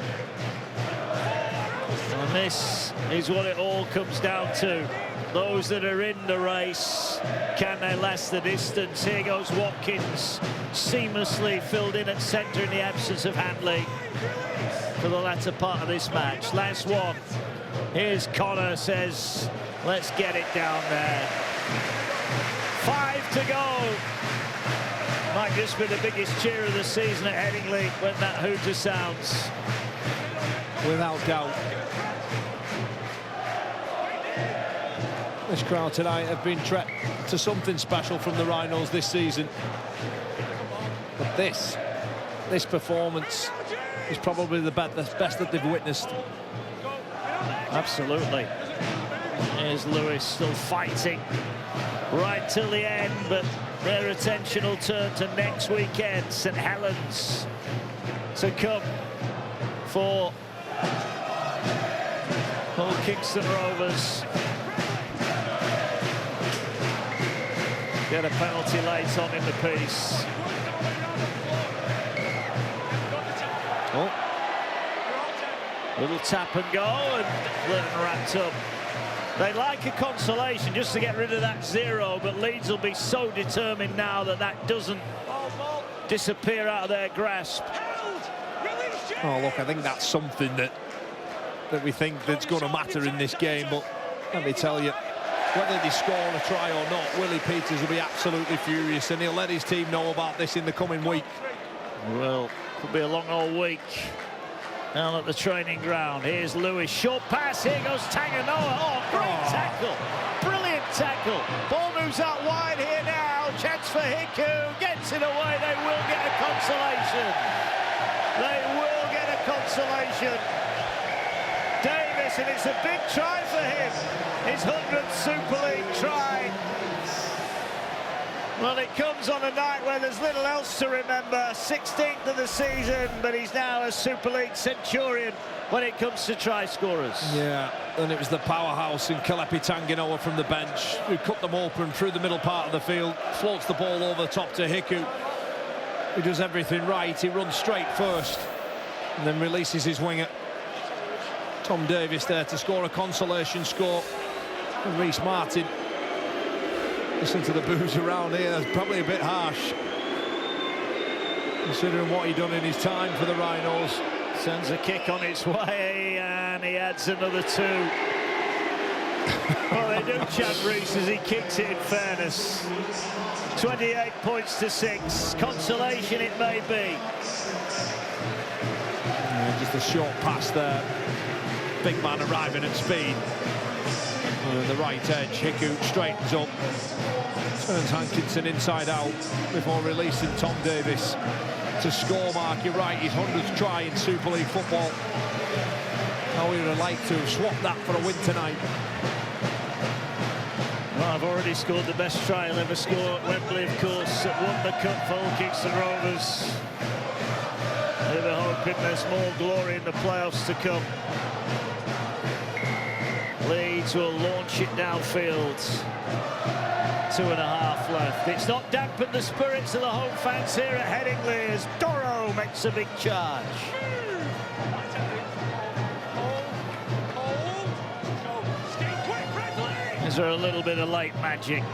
And this is what it all comes down to. Those that are in the race, can they last the distance? Here goes Watkins, seamlessly filled in at centre in the absence of Handley for the latter part of this match. Last one. Here's Connor, says, let's get it down there. 5 to go. Might just be the biggest cheer of the season at Headingley when that hooter sounds. Without doubt. This crowd tonight have been treated to something special from the Rhinos this season. But this performance is probably the best that they've witnessed. Absolutely. Here's Lewis still fighting right till the end, but their attention will turn to next weekend, St Helens, to come for Hull Kingston Rovers. Get a penalty late on in the piece. Oh. Little tap and go, and Litton wrapped up. They'd like a consolation just to get rid of that 0, but Leeds will be so determined now that that doesn't disappear out of their grasp. Oh, look, I think that's something that we think that's going to matter in this game, but let me tell you, whether they score a try or not, Willie Peters will be absolutely furious, and he'll let his team know about this in the coming week. Well, could be a long old week down at the training ground. Here's Lewis, short pass, here goes Tanganoa. Oh, great tackle, brilliant tackle. Ball moves out wide here now, chance for Hiku, gets it away. They will get a consolation. They will get a consolation. Davis, and it's a big try for him. His 100th Super League try. Well, it comes on a night where there's little else to remember. 16th of the season, but he's now a Super League centurion when it comes to try scorers. Yeah, and it was the powerhouse in Kalepi Tanganoa from the bench who cut them open through the middle part of the field, floats the ball over the top to Hiku. He does everything right. He runs straight first and then releases his winger. Tom Davis there to score a consolation score. And Reece Martin. Listen to the boos around here. That's probably a bit harsh, considering what he'd done in his time for the Rhinos. Sends a kick on its way, and he adds another 2. Well, they do chant Reece as he kicks it, in fairness. 28 points to 6. Consolation it may be. Yeah, just a short pass there. Big man arriving at speed. And the right edge, Hiku straightens up. Turns Hankinson inside out before releasing Tom Davis to score mark. You're right, his 100th try in Super League football. How we would like to have swapped that for a win tonight. Well, I've already scored the best try I'll ever score at Wembley, of course, at won the Cup for Hull Kingston Rovers. They were hoping there's more glory in the playoffs to come. Leeds will launch it downfield. 2.5 left. It's not dampened the spirits of the home fans here at Headingley as Doro makes a big charge. Is there a little bit of late magic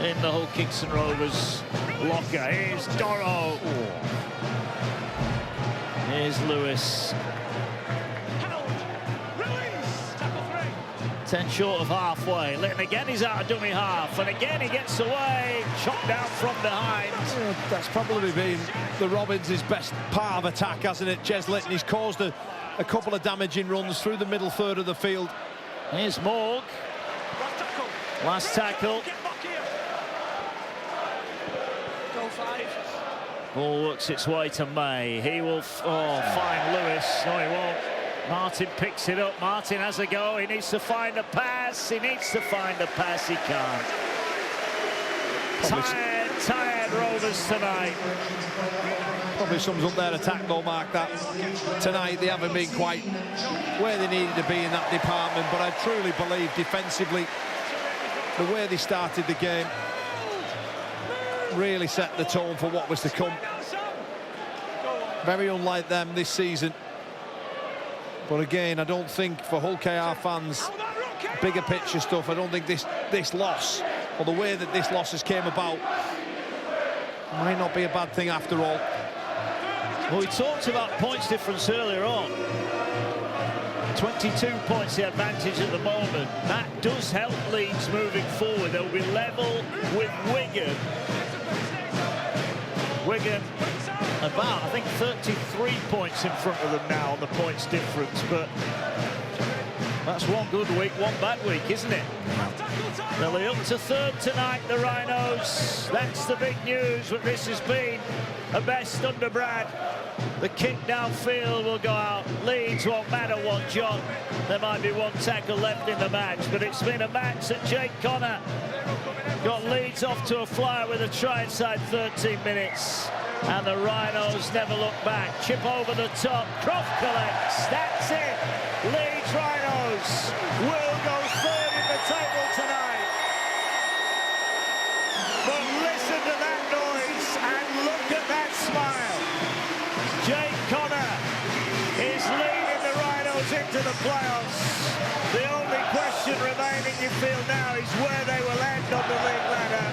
in the Hull Kingston Rovers locker? Here's Doro. Here's Lewis. 10 short of halfway. Litton again, he's out of dummy half, and again he gets away, chopped down from behind. That's probably been the Robins' best part of attack, hasn't it? Jez Litton, he's caused a a couple of damaging runs through the middle third of the field. Here's Morg. Last tackle. Go 5. Ball works its way to May. He will find Lewis. No, he won't. Martin picks it up. Martin has a go. He needs to find a pass. He needs to find a pass. He can't. Tired Rovers tonight. Probably sums up their attack though, Mark, that tonight they haven't been quite where they needed to be in that department, but I truly believe defensively the way they started the game really set the tone for what was to come. Very unlike them this season. But again, I don't think for Hull KR fans, bigger picture stuff, I don't think this loss, or the way that this loss has came about, might not be a bad thing after all. Well, we talked about points difference earlier on. 22 points the advantage at the moment. That does help Leeds moving forward. They'll be level with Wigan. Wigan about, I think, 33 points in front of them now on the points difference, but that's one good week, one bad week, isn't it? They'll be up to third tonight, the Rhinos. That's the big news, but this has been a best under Brad. The kick downfield will go out. Leeds won't matter what, John. There might be one tackle left in the match, but it's been a match that Jake Connor got Leeds off to a flyer with a try inside 13 minutes. And the Rhinos never look back. Chip over the top. Croft collects. That's it. Leeds Rhinos will go third in the table tonight. But listen to that noise and look at that smile. Jake Connor is leading the Rhinos into the playoffs. The only question remaining, you feel now, is where they will end on the league ladder.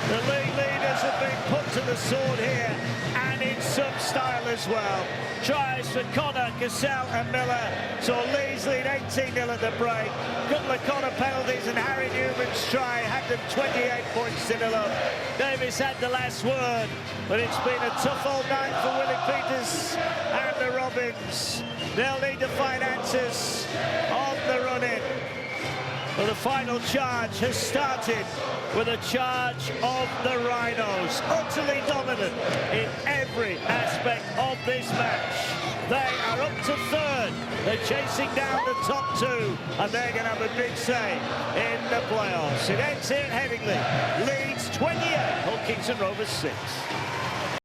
The league leaders have been put to the sword here, and in some style as well. Tries for Connor, Cassell and Miller. So Leeds lead 18-0 at the break. Couple of Connor penalties and Harry Newman's try had them 28 points to 0 up. Davis had the last word, but it's been a tough old night for Willie Peters and the Robins. They'll need to find answers on the run-in. Well, the final charge has started with a charge of the Rhinos, utterly dominant in every aspect of this match. They are up to third. They're chasing down the top two, and they're going to have a big say in the playoffs. It ends here at Headingley. Leeds 28, Hull Kingston Rovers 6.